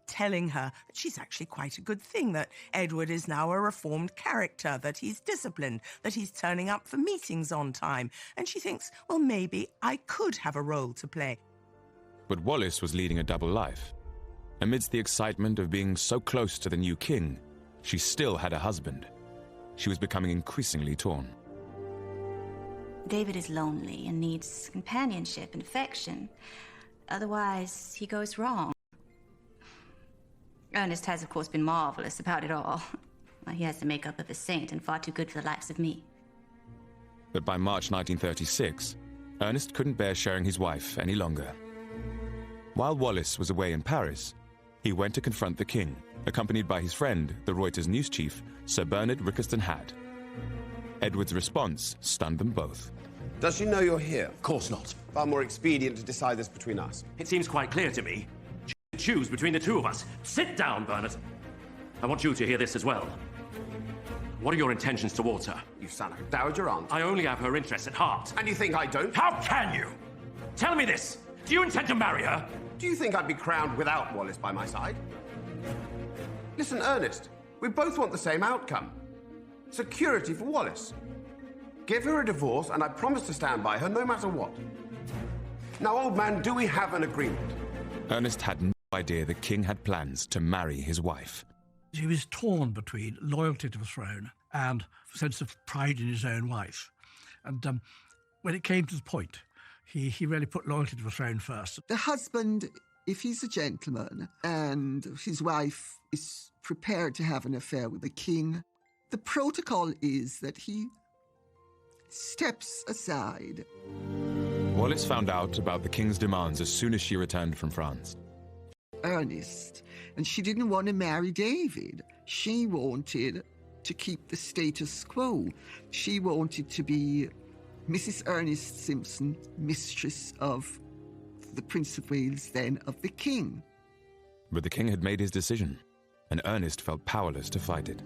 telling her that she's actually quite a good thing, that Edward is now a reformed character, that he's disciplined, that he's turning up for meetings on time, and she thinks, well, maybe I could have a role to play. But Wallis was leading a double life. Amidst the excitement of being so close to the new king, she still had a husband. She was becoming increasingly torn. David is lonely and needs companionship and affection. Otherwise, he goes wrong. Ernest has, of course, been marvelous about it all. He has the makeup of a saint and far too good for the likes of me. But by March 1936, Ernest couldn't bear sharing his wife any longer. While Wallis was away in Paris, he went to confront the king, accompanied by his friend, the Reuters news chief, Sir Bernard Rickerston-Hadd. Edward's response stunned them both. Does she know you're here? Of course not. Far more expedient to decide this between us. It seems quite clear to me. Choose between the two of us. Sit down, Bernard. I want you to hear this as well. What are your intentions towards her? You sound like a dowager aunt. I only have her interests at heart. And you think I don't? How can you? Tell me this. Do you intend to marry her? Do you think I'd be crowned without Wallis by my side? Listen, Ernest, we both want the same outcome. Security for Wallis. Give her a divorce, and I promise to stand by her no matter what. Now, old man, do we have an agreement? Ernest had no idea the king had plans to marry his wife. He was torn between loyalty to the throne and a sense of pride in his own wife. And when it came to the point, he really put loyalty to the throne first. The husband, if he's a gentleman and his wife is prepared to have an affair with the king, the protocol is that he steps aside. Wallis found out about the king's demands as soon as she returned from France. Ernest, and she didn't want to marry David. She wanted to keep the status quo. She wanted to be Mrs. Ernest Simpson, mistress of the Prince of Wales, then of the king. But the king had made his decision, and Ernest felt powerless to fight it.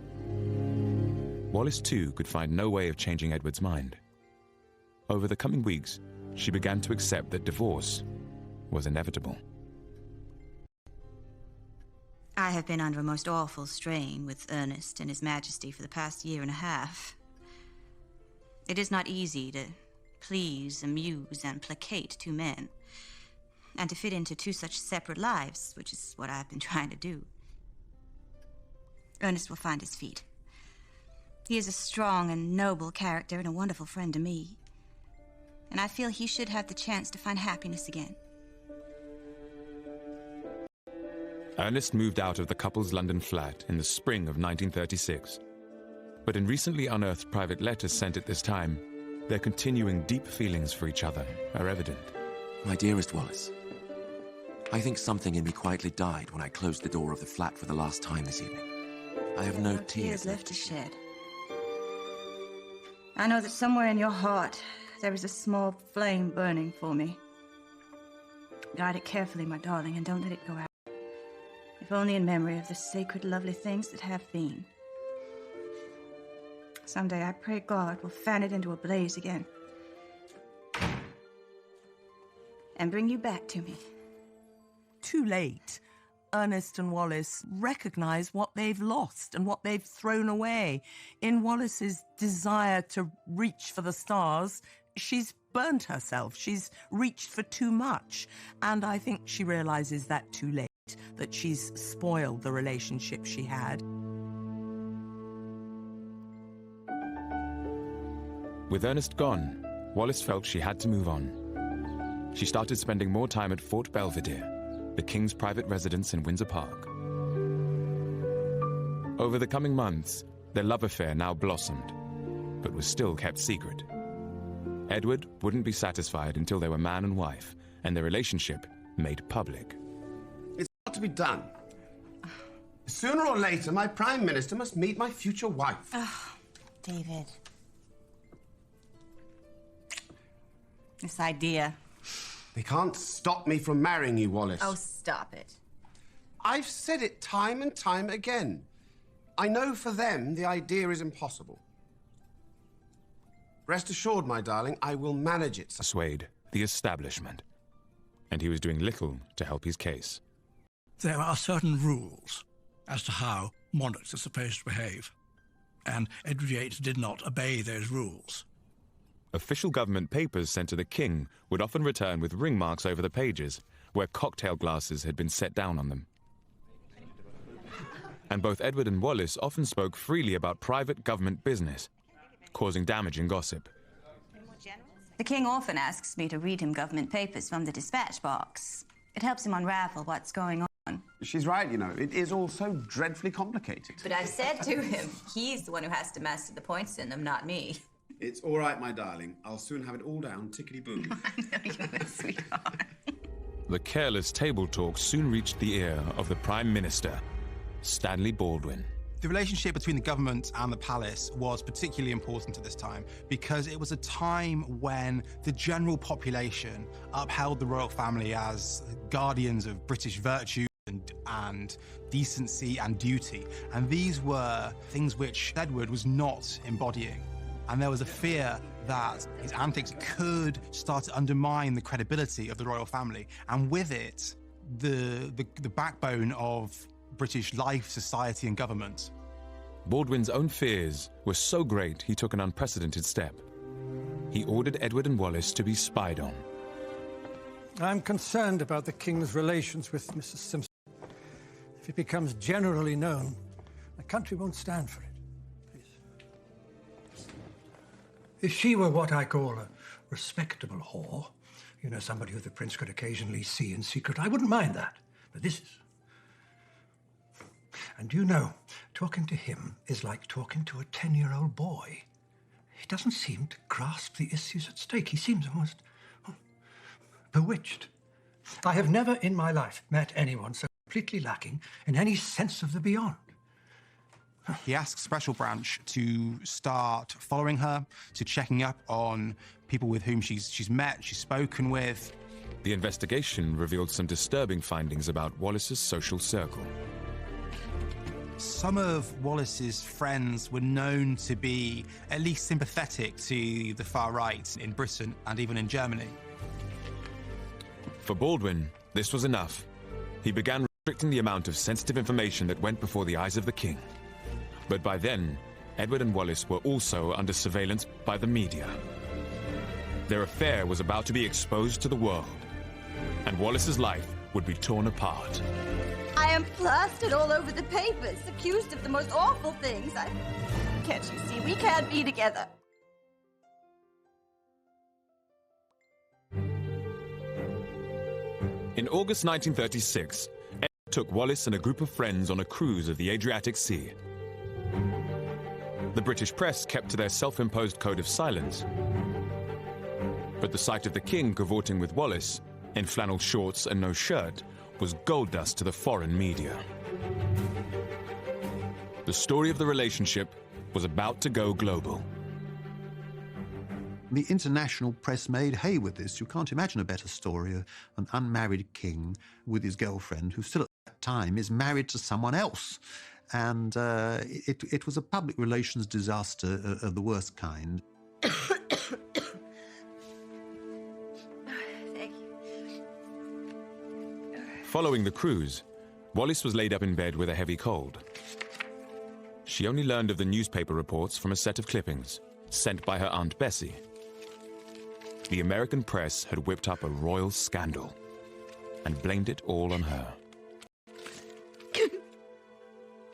Wallis, too, could find no way of changing Edward's mind. Over the coming weeks, she began to accept that divorce was inevitable. I have been under a most awful strain with Ernest and His Majesty for the past year and a half. It is not easy to please, amuse, and placate two men, and to fit into two such separate lives, which is what I've been trying to do. Ernest will find his feet. He is a strong and noble character and a wonderful friend to me, and I feel he should have the chance to find happiness again. Ernest moved out of the couple's London flat in the spring of 1936. But in recently unearthed private letters sent at this time, their continuing deep feelings for each other are evident. My dearest Wallis, I think something in me quietly died when I closed the door of the flat for the last time this evening. I have no tears left to shed. I know that somewhere in your heart there is a small flame burning for me. Guard it carefully, my darling, and don't let it go out. If only in memory of the sacred, lovely things that have been. Someday I pray God will fan it into a blaze again. And bring you back to me. Too late. Ernest and Wallis recognize what they've lost and what they've thrown away. In Wallis's desire to reach for the stars, she's burnt herself. She's reached for too much. And I think she realizes that too late, that she's spoiled the relationship she had. With Ernest gone, Wallis felt she had to move on. She started spending more time at Fort Belvedere, the king's private residence in Windsor Park. Over the coming months, their love affair now blossomed, but was still kept secret. Edward wouldn't be satisfied until they were man and wife, and their relationship made public. It's got to be done. Sooner or later, my Prime Minister must meet my future wife. Oh, David. This idea. They can't stop me from marrying you, Wallis. Oh, stop it. I've said it time and time again. I know for them the idea is impossible. Rest assured, my darling, I will manage it. Persuade the establishment. And he was doing little to help his case. There are certain rules as to how monarchs are supposed to behave, and Edward VIII did not obey those rules. Official government papers sent to the king would often return with ring marks over the pages, where cocktail glasses had been set down on them. And both Edward and Wallis often spoke freely about private government business, causing damaging gossip. The king often asks me to read him government papers from the dispatch box. It helps him unravel what's going on. She's right, you know. It is all so dreadfully complicated. But I've said to him, he's the one who has to master the points in them, not me. It's all right, my darling. I'll soon have it all down, tickety-boom. I know you're a sweetheart. The careless table talk soon reached the ear of the Prime Minister, Stanley Baldwin. The relationship between the government and the palace was particularly important at this time because it was a time when the general population upheld the royal family as guardians of British virtue and decency and duty. And these were things which Edward was not embodying. And there was a fear that his antics could start to undermine the credibility of the royal family. And with it, the backbone of British life, society, and government. Baldwin's own fears were so great he took an unprecedented step. He ordered Edward and Wallis to be spied on. I'm concerned about the King's relations with Mrs. Simpson. If it becomes generally known, the country won't stand for it. Please. If she were what I call a respectable whore, you know, somebody who the Prince could occasionally see in secret, I wouldn't mind that. But this is... And you know, talking to him is like talking to a 10-year-old boy. He doesn't seem to grasp the issues at stake. He seems almost bewitched. I have never in my life met anyone so completely lacking in any sense of the beyond. He asked Special Branch to start following her, to checking up on people with whom she's met, she's spoken with. The investigation revealed some disturbing findings about Wallis's social circle. Some of Wallis's friends were known to be at least sympathetic to the far right in Britain and even in Germany. For Baldwin, this was enough. He began restricting the amount of sensitive information that went before the eyes of the king. But by then, Edward and Wallis were also under surveillance by the media. Their affair was about to be exposed to the world, and Wallis's life would be torn apart. I am plastered all over the papers, accused of the most awful things. Can't you see? We can't be together. In August 1936, Edward took Wallis and a group of friends on a cruise of the Adriatic Sea. The British press kept to their self-imposed code of silence. But the sight of the king cavorting with Wallis, in flannel shorts and no shirt, was gold dust to the foreign media. The story of the relationship was about to go global. The international press made hay with this. You can't imagine a better story of an unmarried king with his girlfriend, who still at that time is married to someone else. And it was a public relations disaster of the worst kind. Following the cruise, Wallis was laid up in bed with a heavy cold. She only learned of the newspaper reports from a set of clippings sent by her Aunt Bessie. The American press had whipped up a royal scandal and blamed it all on her.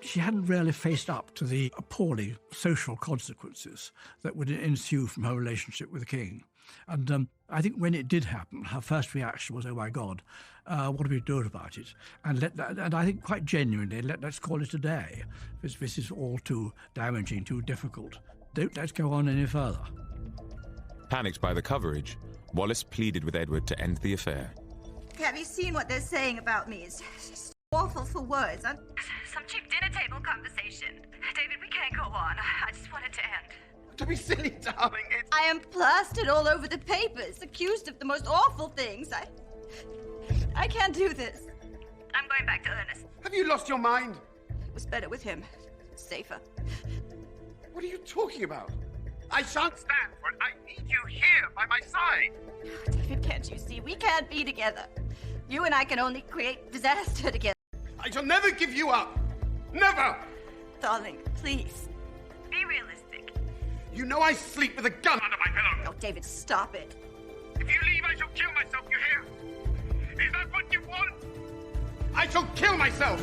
She hadn't really faced up to the appalling social consequences that would ensue from her relationship with the king. And I think when it did happen, her first reaction was, oh, my God, what do we do about it? And I think quite genuinely, let's call it a day. This is all too damaging, too difficult. Let's go on any further. Panicked by the coverage, Wallis pleaded with Edward to end the affair. Have you seen what they're saying about me? It's awful for words. Some cheap dinner table conversation. David, we can't go on. I just want it to end. Don't be silly, darling. I am plastered all over the papers, accused of the most awful things. I can't do this. I'm going back to Ernest. Have you lost your mind? It was better with him. Safer. What are you talking about? I shan't stand for it. I need you here by my side. David, can't you see? We can't be together. You and I can only create disaster together. I shall never give you up. Never! Darling, please. Be realistic. You know I sleep with a gun under my pillow. Oh, David, stop it. If you leave, I shall kill myself, you hear? Is that what you want? I shall kill myself!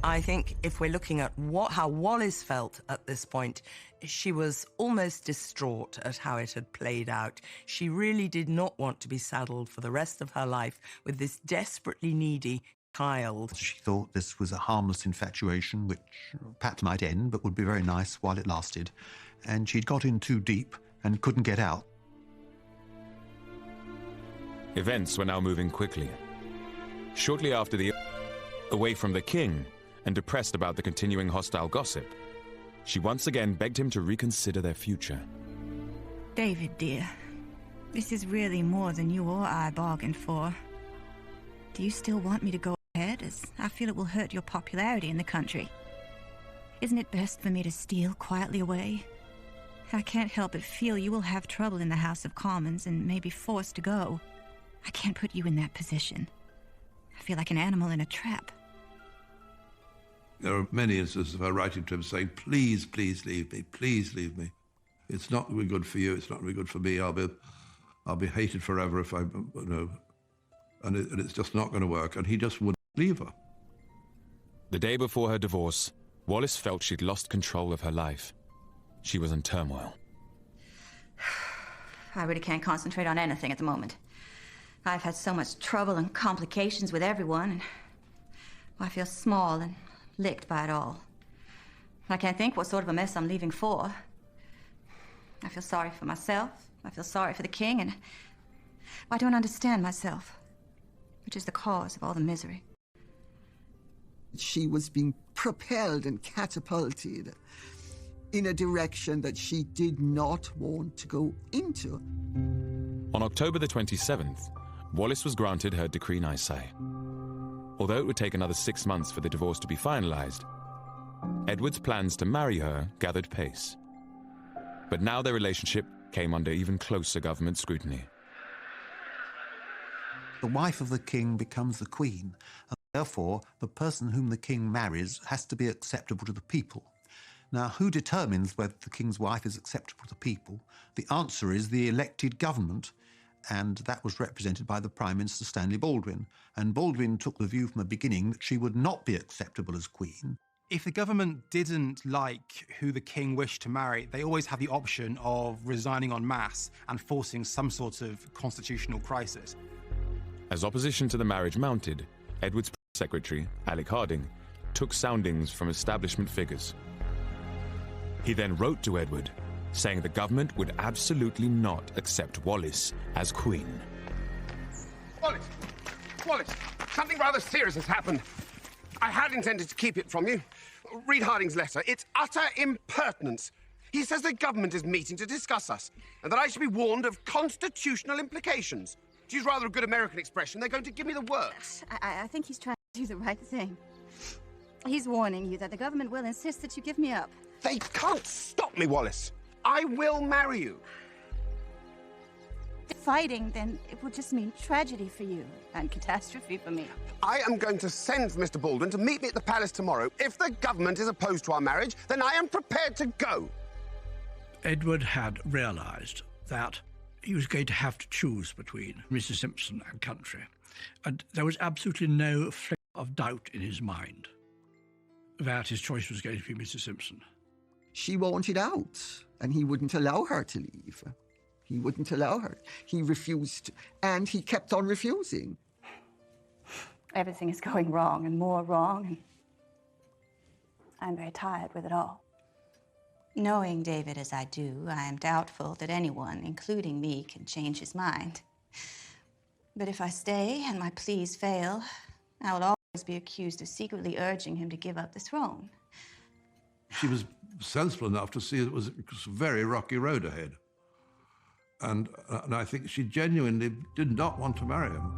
I think if we're looking at how Wallis felt at this point, she was almost distraught at how it had played out. She really did not want to be saddled for the rest of her life with this desperately needy child. She thought this was a harmless infatuation, which perhaps might end, but would be very nice while it lasted. And she'd got in too deep and couldn't get out. Events were now moving quickly. Shortly after away from the king, and depressed about the continuing hostile gossip, she once again begged him to reconsider their future. David, dear, this is really more than you or I bargained for. Do you still want me to go ahead, as I feel it will hurt your popularity in the country? Isn't it best for me to steal quietly away? I can't help but feel you will have trouble in the House of Commons and may be forced to go. I can't put you in that position. I feel like an animal in a trap. There are many instances of her writing to him saying, please, please leave me, please leave me. It's not really good for you, it's not really good for me. I'll be hated forever if and it's just not going to work. And he just wouldn't leave her. The day before her divorce, Wallis felt she'd lost control of her life. She was in turmoil. I really can't concentrate on anything at the moment. I've had so much trouble and complications with everyone, and I feel small and licked by it all. I can't think what sort of a mess I'm leaving for. I feel sorry for myself. I feel sorry for the king, and I don't understand myself, which is the cause of all the misery. She was being propelled and catapulted in a direction that she did not want to go into. On October the 27th, Wallis was granted her decree nisi. Although it would take another 6 months for the divorce to be finalized, Edward's plans to marry her gathered pace. But now their relationship came under even closer government scrutiny. The wife of the king becomes the queen, and therefore the person whom the king marries has to be acceptable to the people. Now, who determines whether the king's wife is acceptable to the people? The answer is the elected government, and that was represented by the Prime Minister Stanley Baldwin. And Baldwin took the view from the beginning that she would not be acceptable as queen. If the government didn't like who the king wished to marry, they always had the option of resigning en masse and forcing some sort of constitutional crisis. As opposition to the marriage mounted, Edward's press secretary, Alec Harding, took soundings from establishment figures. He then wrote to Edward, saying the government would absolutely not accept Wallis as queen. Wallis, something rather serious has happened. I had intended to keep it from you. Read Harding's letter. It's utter impertinence. He says the government is meeting to discuss us, and that I should be warned of constitutional implications. To use rather a good American expression, they're going to give me the works. I think he's trying to do the right thing. He's warning you that the government will insist that you give me up. They can't stop me, Wallis. I will marry you. Fighting, then, it would just mean tragedy for you and catastrophe for me. I am going to send for Mr. Baldwin to meet me at the palace tomorrow. If the government is opposed to our marriage, then I am prepared to go. Edward had realised that he was going to have to choose between Mrs. Simpson and country, and there was absolutely no flicker of doubt in his mind that his choice was going to be Mrs. Simpson. She wanted out, and he wouldn't allow her to leave. He wouldn't allow her. He refused, and he kept on refusing. Everything is going wrong and more wrong, and I'm very tired with it all. Knowing David as I do, I am doubtful that anyone, including me, can change his mind. But if I stay and my pleas fail, I will Wallis be accused of secretly urging him to give up the throne. She was sensible enough to see it was a very rocky road ahead. And I think she genuinely did not want to marry him.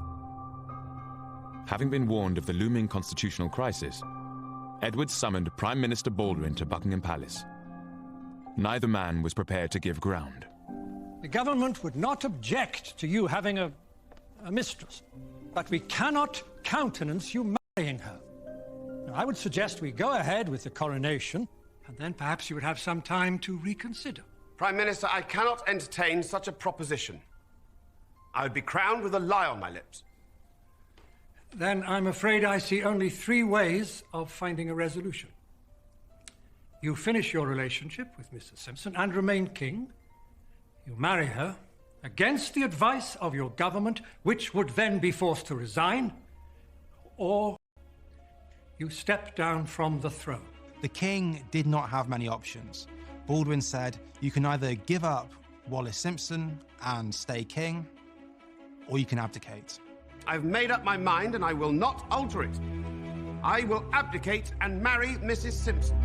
Having been warned of the looming constitutional crisis, Edward summoned Prime Minister Baldwin to Buckingham Palace. Neither man was prepared to give ground. The government would not object to you having a mistress, but we cannot countenance you marrying her. Now, I would suggest we go ahead with the coronation, and then perhaps you would have some time to reconsider. Prime Minister, I cannot entertain such a proposition. I would be crowned with a lie on my lips. Then I'm afraid I see only 3 ways of finding a resolution. You finish your relationship with Mrs. Simpson and remain king. You marry her against the advice of your government, which would then be forced to resign, or you step down from the throne. The king did not have many options. Baldwin said, you can either give up Wallis Simpson and stay king, or you can abdicate. I've made up my mind and I will not alter it. I will abdicate and marry Mrs. Simpson.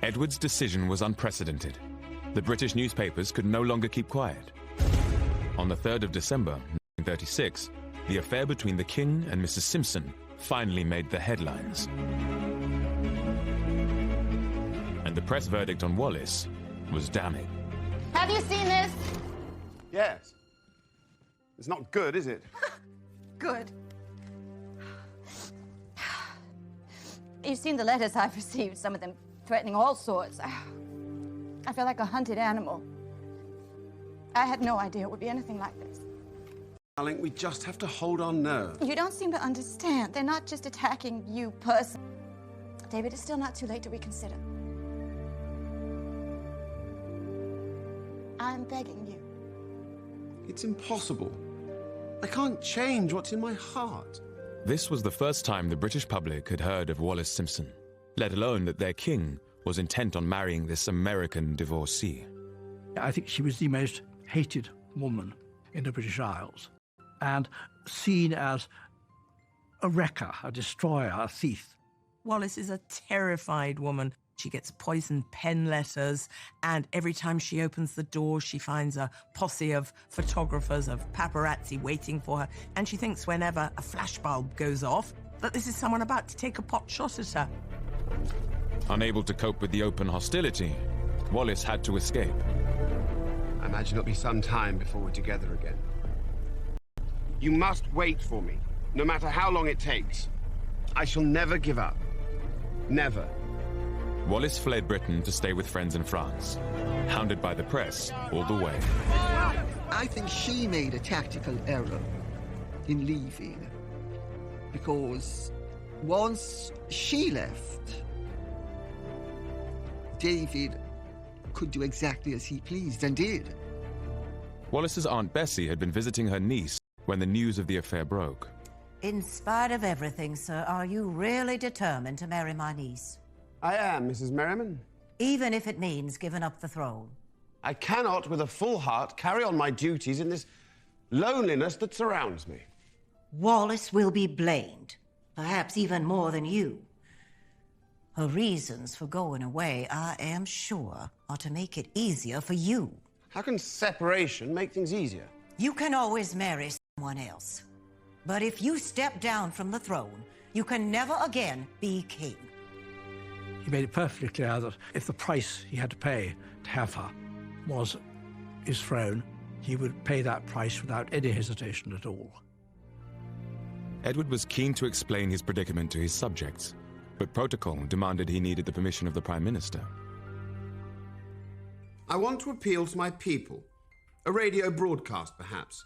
Edward's decision was unprecedented. The British newspapers could no longer keep quiet. On the 3rd of December, 1936, the affair between the king and Mrs. Simpson finally made the headlines. And the press verdict on Wallis was damning. Have you seen this? Yes. It's not good, is it? Good. You've seen the letters I've received, some of them threatening all sorts. I feel like a hunted animal. I had no idea it would be anything like this. Darling, we just have to hold our nerve. You don't seem to understand. They're not just attacking you personally. David, it's still not too late to reconsider. I'm begging you. It's impossible. I can't change what's in my heart. This was the first time the British public had heard of Wallis Simpson, let alone that their king was intent on marrying this American divorcee. I think she was the most hated woman in the British Isles and seen as a wrecker, a destroyer, a thief. Wallis is a terrified woman. She gets poisoned pen letters, and every time she opens the door, she finds a posse of photographers, of paparazzi waiting for her, and she thinks whenever a flashbulb goes off that this is someone about to take a pot shot at her. Unable to cope with the open hostility, Wallis had to escape. I imagine it'll be some time before we're together again. You must wait for me, no matter how long it takes. I shall never give up. Never. Wallis fled Britain to stay with friends in France, hounded by the press all the way. I think she made a tactical error in leaving, because once she left, David could do exactly as he pleased, and did. Wallis's Aunt Bessie had been visiting her niece when the news of the affair broke. In spite of everything, sir, are you really determined to marry my niece? I am, Mrs. Merriman. Even if it means giving up the throne? I cannot, with a full heart, carry on my duties in this loneliness that surrounds me. Wallis will be blamed, perhaps even more than you. Her reasons for going away, I am sure, are to make it easier for you. How can separation make things easier? You can always marry someone else. But if you step down from the throne, you can never again be king. He made it perfectly clear that if the price he had to pay to have her was his throne, he would pay that price without any hesitation at all. Edward was keen to explain his predicament to his subjects, but protocol demanded he needed the permission of the Prime Minister. I want to appeal to my people. A radio broadcast, perhaps.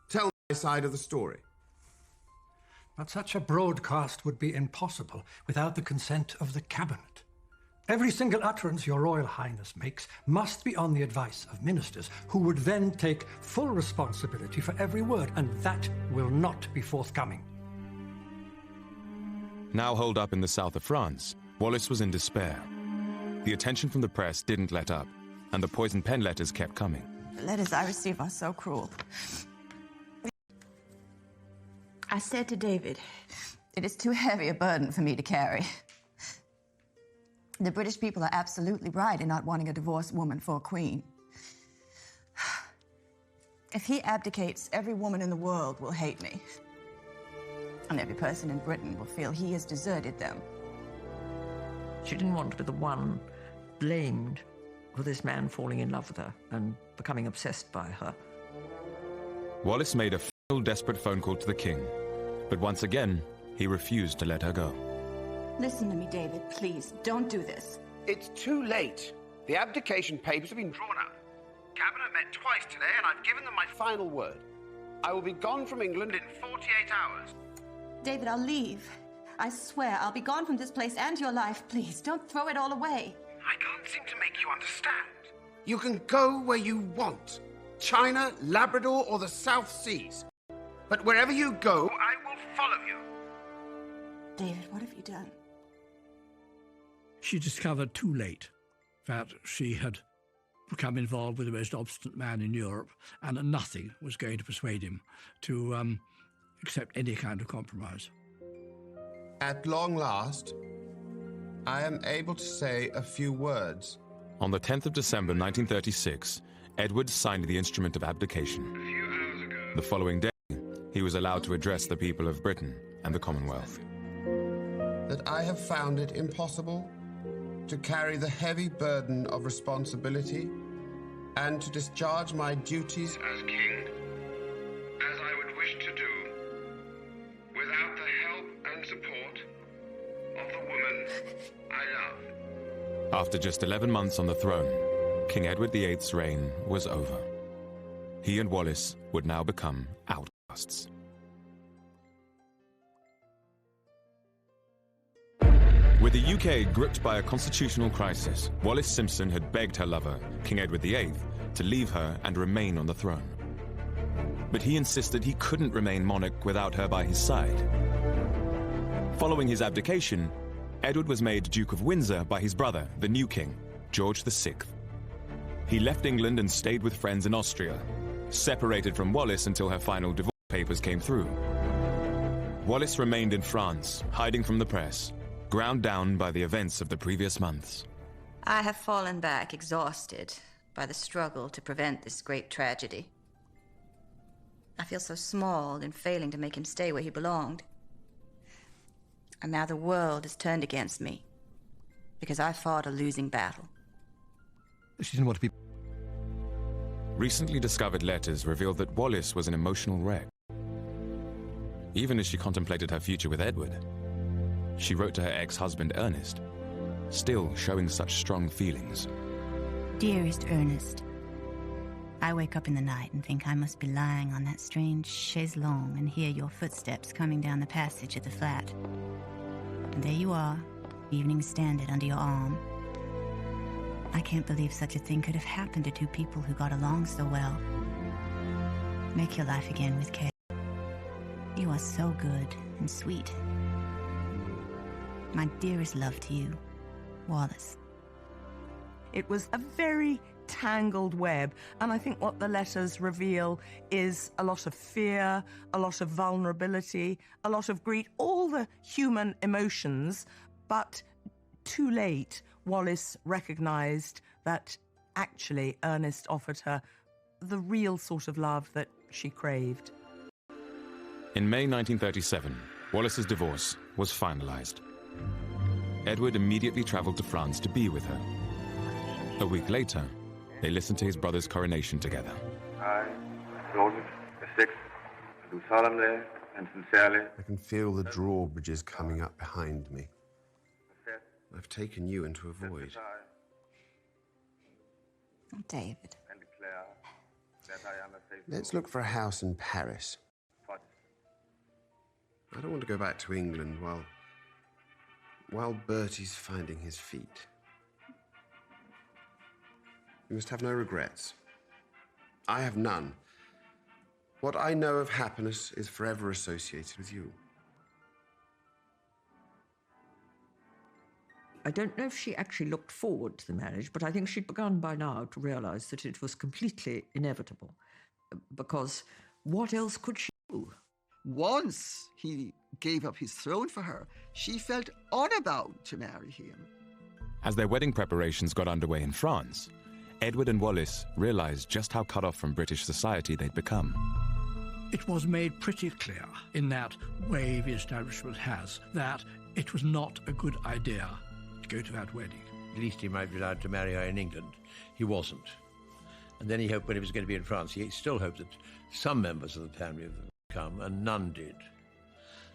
Tell my side of the story. But such a broadcast would be impossible without the consent of the Cabinet. Every single utterance Your Royal Highness makes must be on the advice of ministers, who would then take full responsibility for every word, and that will not be forthcoming. Now holed up in the south of France, Wallis was in despair. The attention from the press didn't let up, and the poisoned pen letters kept coming. The letters I receive are so cruel. I said to David, it is too heavy a burden for me to carry. The British people are absolutely right in not wanting a divorced woman for a queen. If he abdicates, every woman in the world will hate me. And every person in Britain will feel he has deserted them. She didn't want to be the one blamed for this man falling in love with her and becoming obsessed by her. Wallis made a final desperate phone call to the king, but once again, he refused to let her go. Listen to me, David, please. Don't do this. It's too late. The abdication papers have been drawn up. Cabinet met twice today, and I've given them my final word. I will be gone from England in 48 hours. David, I'll leave. I swear, I'll be gone from this place and your life. Please, don't throw it all away. I can't seem to make you understand. You can go where you want. China, Labrador, or the South Seas. But wherever you go, I will follow you. David, what have you done? She discovered too late that she had become involved with the most obstinate man in Europe, and that nothing was going to persuade him to accept any kind of compromise. At long last, I am able to say a few words. On the 10th of December 1936, Edward signed the instrument of abdication. A few hours ago. The following day, he was allowed to address the people of Britain and the Commonwealth. That I have found it impossible to carry the heavy burden of responsibility and to discharge my duties as king as I would wish to do without the help and support of the woman I love. After just 11 months on the throne, King Edward VIII's reign was over. He and Wallis would now become outcasts. With the UK gripped by a constitutional crisis, Wallis Simpson had begged her lover, King Edward VIII, to leave her and remain on the throne. But he insisted he couldn't remain monarch without her by his side. Following his abdication, Edward was made Duke of Windsor by his brother, the new king, George VI. He left England and stayed with friends in Austria, separated from Wallis until her final divorce papers came through. Wallis remained in France, hiding from the press, ground down by the events of the previous months. I have fallen back, exhausted by the struggle to prevent this great tragedy. I feel so small in failing to make him stay where he belonged. And now the world is turned against me because I fought a losing battle. She didn't want to be... Recently discovered letters revealed that Wallis was an emotional wreck. Even as she contemplated her future with Edward, she wrote to her ex-husband Ernest, still showing such strong feelings. Dearest Ernest, I wake up in the night and think I must be lying on that strange chaise longue and hear your footsteps coming down the passage of the flat. And there you are, Evening Standard under your arm. I can't believe such a thing could have happened to two people who got along so well. Make your life again with Kay. You are so good and sweet. My dearest love to you, Wallis. It was a very tangled web, and I think what the letters reveal is a lot of fear, a lot of vulnerability, a lot of greed, all the human emotions, but too late, Wallis recognised that actually Ernest offered her the real sort of love that she craved. In May 1937, Wallis's divorce was finalised. Edward immediately travelled to France to be with her. A week later, they listened to his brother's coronation together. I, George VI, do solemnly and sincerely... I can feel the drawbridges coming up behind me. I've taken you into a void. Oh, David. Let's look for a house in Paris. I don't want to go back to England while Bertie's finding his feet. You must have no regrets. I have none. What I know of happiness is forever associated with you. I don't know if she actually looked forward to the marriage, but I think she'd begun by now to realise that it was completely inevitable. Because what else could she do? once he gave up his throne for her, she felt honor-bound to marry him. As their wedding preparations got underway in France, Edward and Wallis realized just how cut off from British society they'd become. It was made pretty clear in that way the establishment has that it was not a good idea to go to that wedding. At least he might be allowed to marry her in England. He wasn't. And then he hoped when he was going to be in France, he still hoped that some members of the family would come, and none did.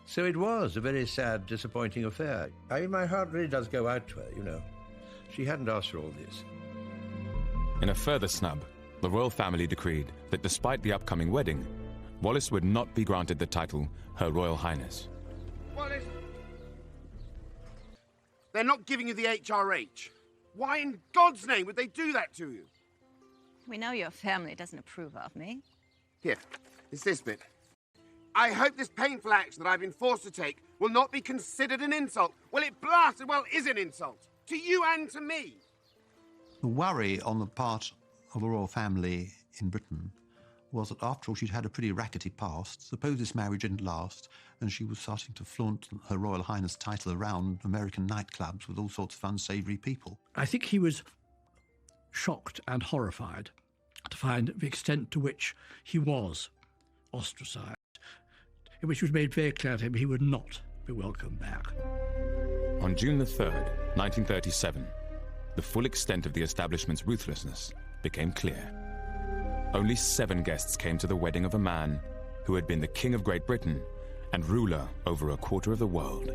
So it was a very sad, disappointing affair. I mean, my heart really does go out to her, you know. She hadn't asked for all this. In a further snub, the royal family decreed that despite the upcoming wedding, Wallis would not be granted the title Her Royal Highness. Wallis! They're not giving you the HRH. Why in God's name would they do that to you? We know your family doesn't approve of me. Here, it's this bit. I hope this painful action that I've been forced to take will not be considered an insult. Well, it blasted well is an insult. To you and to me. The worry on the part of the royal family in Britain was that after all she'd had a pretty rackety past. Suppose this marriage didn't last and she was starting to flaunt her Royal Highness title around American nightclubs with all sorts of unsavoury people. I think he was shocked and horrified to find the extent to which he was ostracised, in which it was made very clear to him he would not be welcomed back. On June the 3rd, 1937, the full extent of the establishment's ruthlessness became clear. Only 7 guests came to the wedding of a man who had been the King of Great Britain and ruler over a quarter of the world.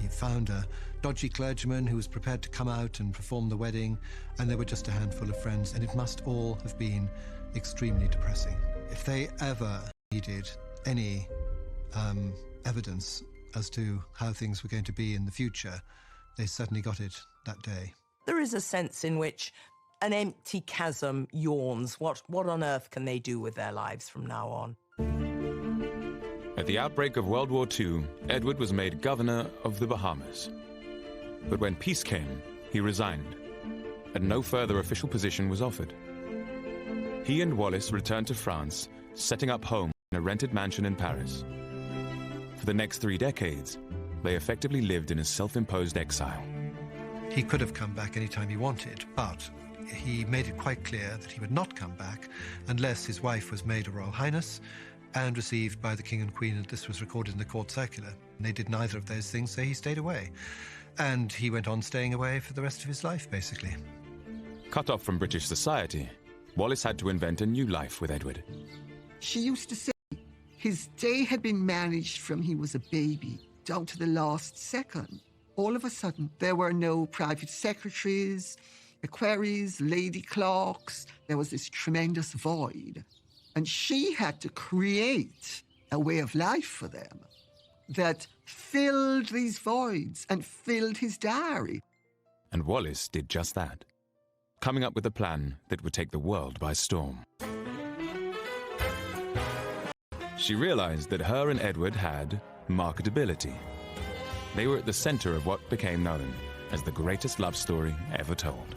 He found a dodgy clergyman who was prepared to come out and perform the wedding, and there were just a handful of friends, and it must all have been extremely depressing. If they ever needed any evidence as to how things were going to be in the future, they certainly got it that day. There is a sense in which an empty chasm yawns. What on earth can they do with their lives from now on? At the outbreak of World War II, Edward was made governor of the Bahamas. But when peace came, he resigned, and no further official position was offered. He and Wallis returned to France, setting up home in a rented mansion in Paris. For the next 3 decades, they effectively lived in a self-imposed exile. He could have come back any time he wanted, but he made it quite clear that he would not come back unless his wife was made a Royal Highness and received by the King and Queen, and this was recorded in the court circular. And they did neither of those things, so he stayed away. And he went on staying away for the rest of his life, basically. Cut off from British society, Wallis had to invent a new life with Edward. She used to say his day had been managed from he was a baby down to the last second. All of a sudden, there were no private secretaries, equerries, lady clerks. There was this tremendous void. And she had to create a way of life for them that filled these voids and filled his diary. And Wallis did just that, coming up with a plan that would take the world by storm. She realized that her and Edward had marketability. They were at the center of what became known as the greatest love story ever told.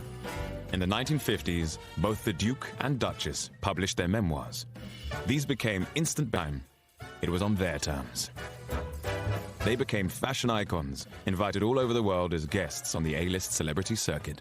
In the 1950s, both the Duke and Duchess published their memoirs. These became instant bang. It was on their terms. They became fashion icons, invited all over the world as guests on the A-list celebrity circuit.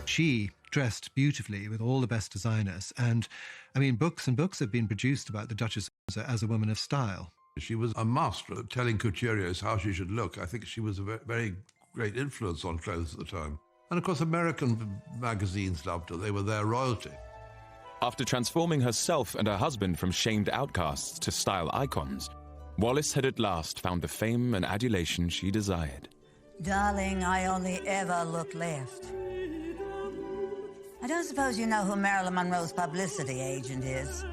She dressed beautifully with all the best designers, and, I mean, books and books have been produced about the Duchess of Windsor as a woman of style. She was a master of telling couturiers how she should look. I think she was a very great influence on clothes at the time. And of course, American magazines loved her. They were their royalty. After transforming herself and her husband from shamed outcasts to style icons, Wallis had at last found the fame and adulation she desired. Darling, I only ever look left. I don't suppose you know who Marilyn Monroe's publicity agent is.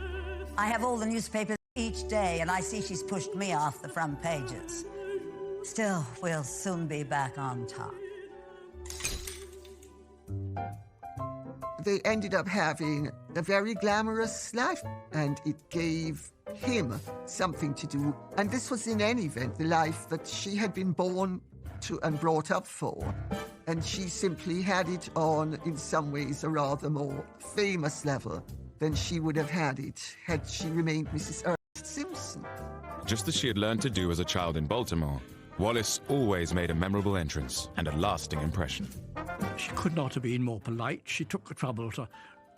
I have all the newspapers each day, and I see she's pushed me off the front pages. Still, we'll soon be back on top. They ended up having a very glamorous life, and it gave him something to do. And this was, in any event, the life that she had been born to and brought up for. And she simply had it on, in some ways, a rather more famous level than she would have had it had she remained Mrs. Wallis Simpson. Just as she had learned to do as a child in Baltimore, Wallis always made a memorable entrance and a lasting impression. She could not have been more polite. She took the trouble to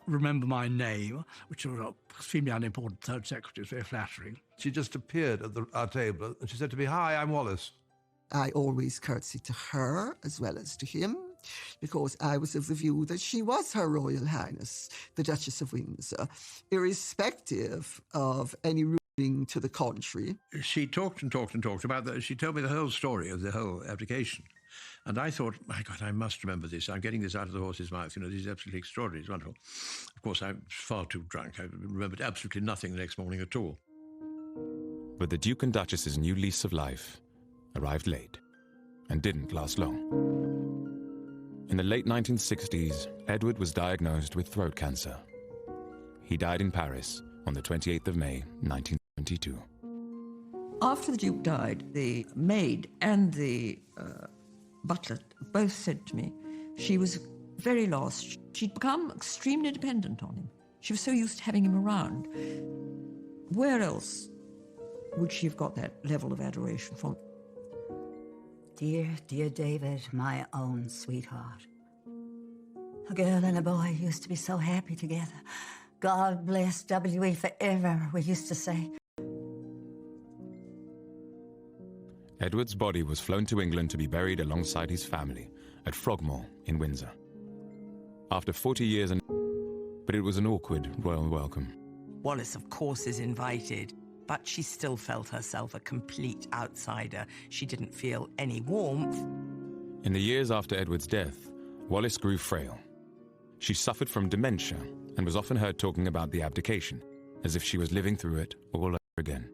remember my name, which was extremely unimportant. Third secretary is very flattering. She just appeared at our table and she said to me, "Hi, I'm Wallis." I always curtsied to her as well as to him, because I was of the view that she was Her Royal Highness, the Duchess of Windsor, irrespective of any ruling to the contrary. She talked and talked and talked about that. She told me the whole story of the whole abdication. And I thought, my God, I must remember this. I'm getting this out of the horse's mouth. You know, this is absolutely extraordinary. It's wonderful. Of course, I'm far too drunk. I remembered absolutely nothing the next morning at all. But the Duke and Duchess's new lease of life arrived late and didn't last long. In the late 1960s, Edward was diagnosed with throat cancer. He died in Paris on the 28th of May, 1972. After the Duke died, the maid and the butler both said to me she was very lost. She'd become extremely dependent on him. She was so used to having him around. Where else would she have got that level of adoration from? Dear, dear David, my own sweetheart. A girl and a boy used to be so happy together. God bless W.E. forever, we used to say. Edward's body was flown to England to be buried alongside his family at Frogmore in Windsor. After 40 years, but it was an awkward royal welcome. Wallis, of course, is invited, but she still felt herself a complete outsider. She didn't feel any warmth. In the years after Edward's death, Wallis grew frail. She suffered from dementia and was often heard talking about the abdication, as if she was living through it all over again.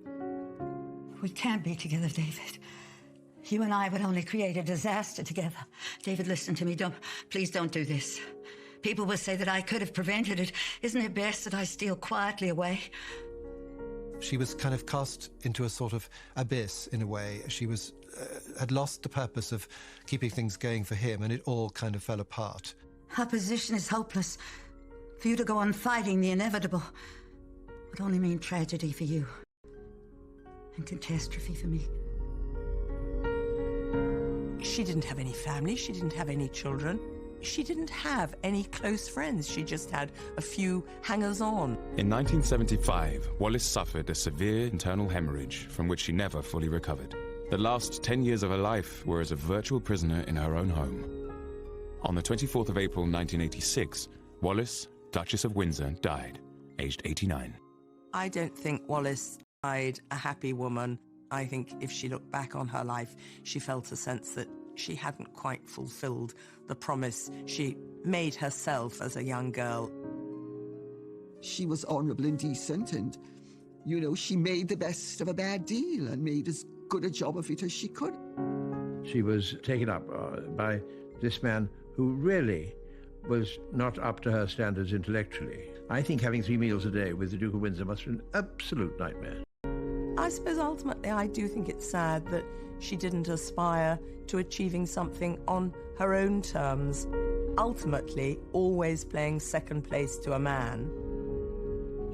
We can't be together, David. You and I would only create a disaster together. David, listen to me. Please don't do this. People will say that I could have prevented it. Isn't it best that I steal quietly away? She was kind of cast into a sort of abyss, in a way. She was had lost the purpose of keeping things going for him, and it all kind of fell apart. Our position is hopeless. For you to go on fighting the inevitable would only mean tragedy for you and catastrophe for me. She didn't have any family. She didn't have any children. She didn't have any close friends. She just had a few hangers-on. In 1975, Wallis suffered a severe internal hemorrhage from which she never fully recovered. The last 10 years of her life were as a virtual prisoner in her own home. On the 24th of April 1986, Wallis, Duchess of Windsor, died, aged 89. I don't think Wallis died a happy woman. I think if she looked back on her life, she felt a sense that she hadn't quite fulfilled the promise she made herself as a young girl. She was honourable and decent, and, you know, she made the best of a bad deal and made as good a job of it as she could. She was taken up by this man who really was not up to her standards intellectually. I think having 3 meals a day with the Duke of Windsor must have been an absolute nightmare. I suppose ultimately I do think it's sad that she didn't aspire to achieving something on her own terms, ultimately always playing second place to a man.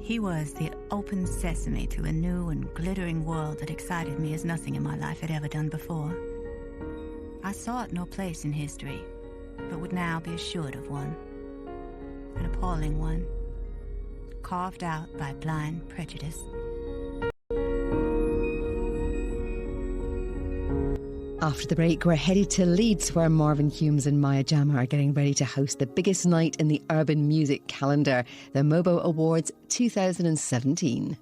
He was the open sesame to a new and glittering world that excited me as nothing in my life had ever done before. I sought no place in history, but would now be assured of one. An appalling one, carved out by blind prejudice. After the break, we're headed to Leeds, where Marvin Humes and Maya Jama are getting ready to host the biggest night in the urban music calendar, the Mobo Awards 2017.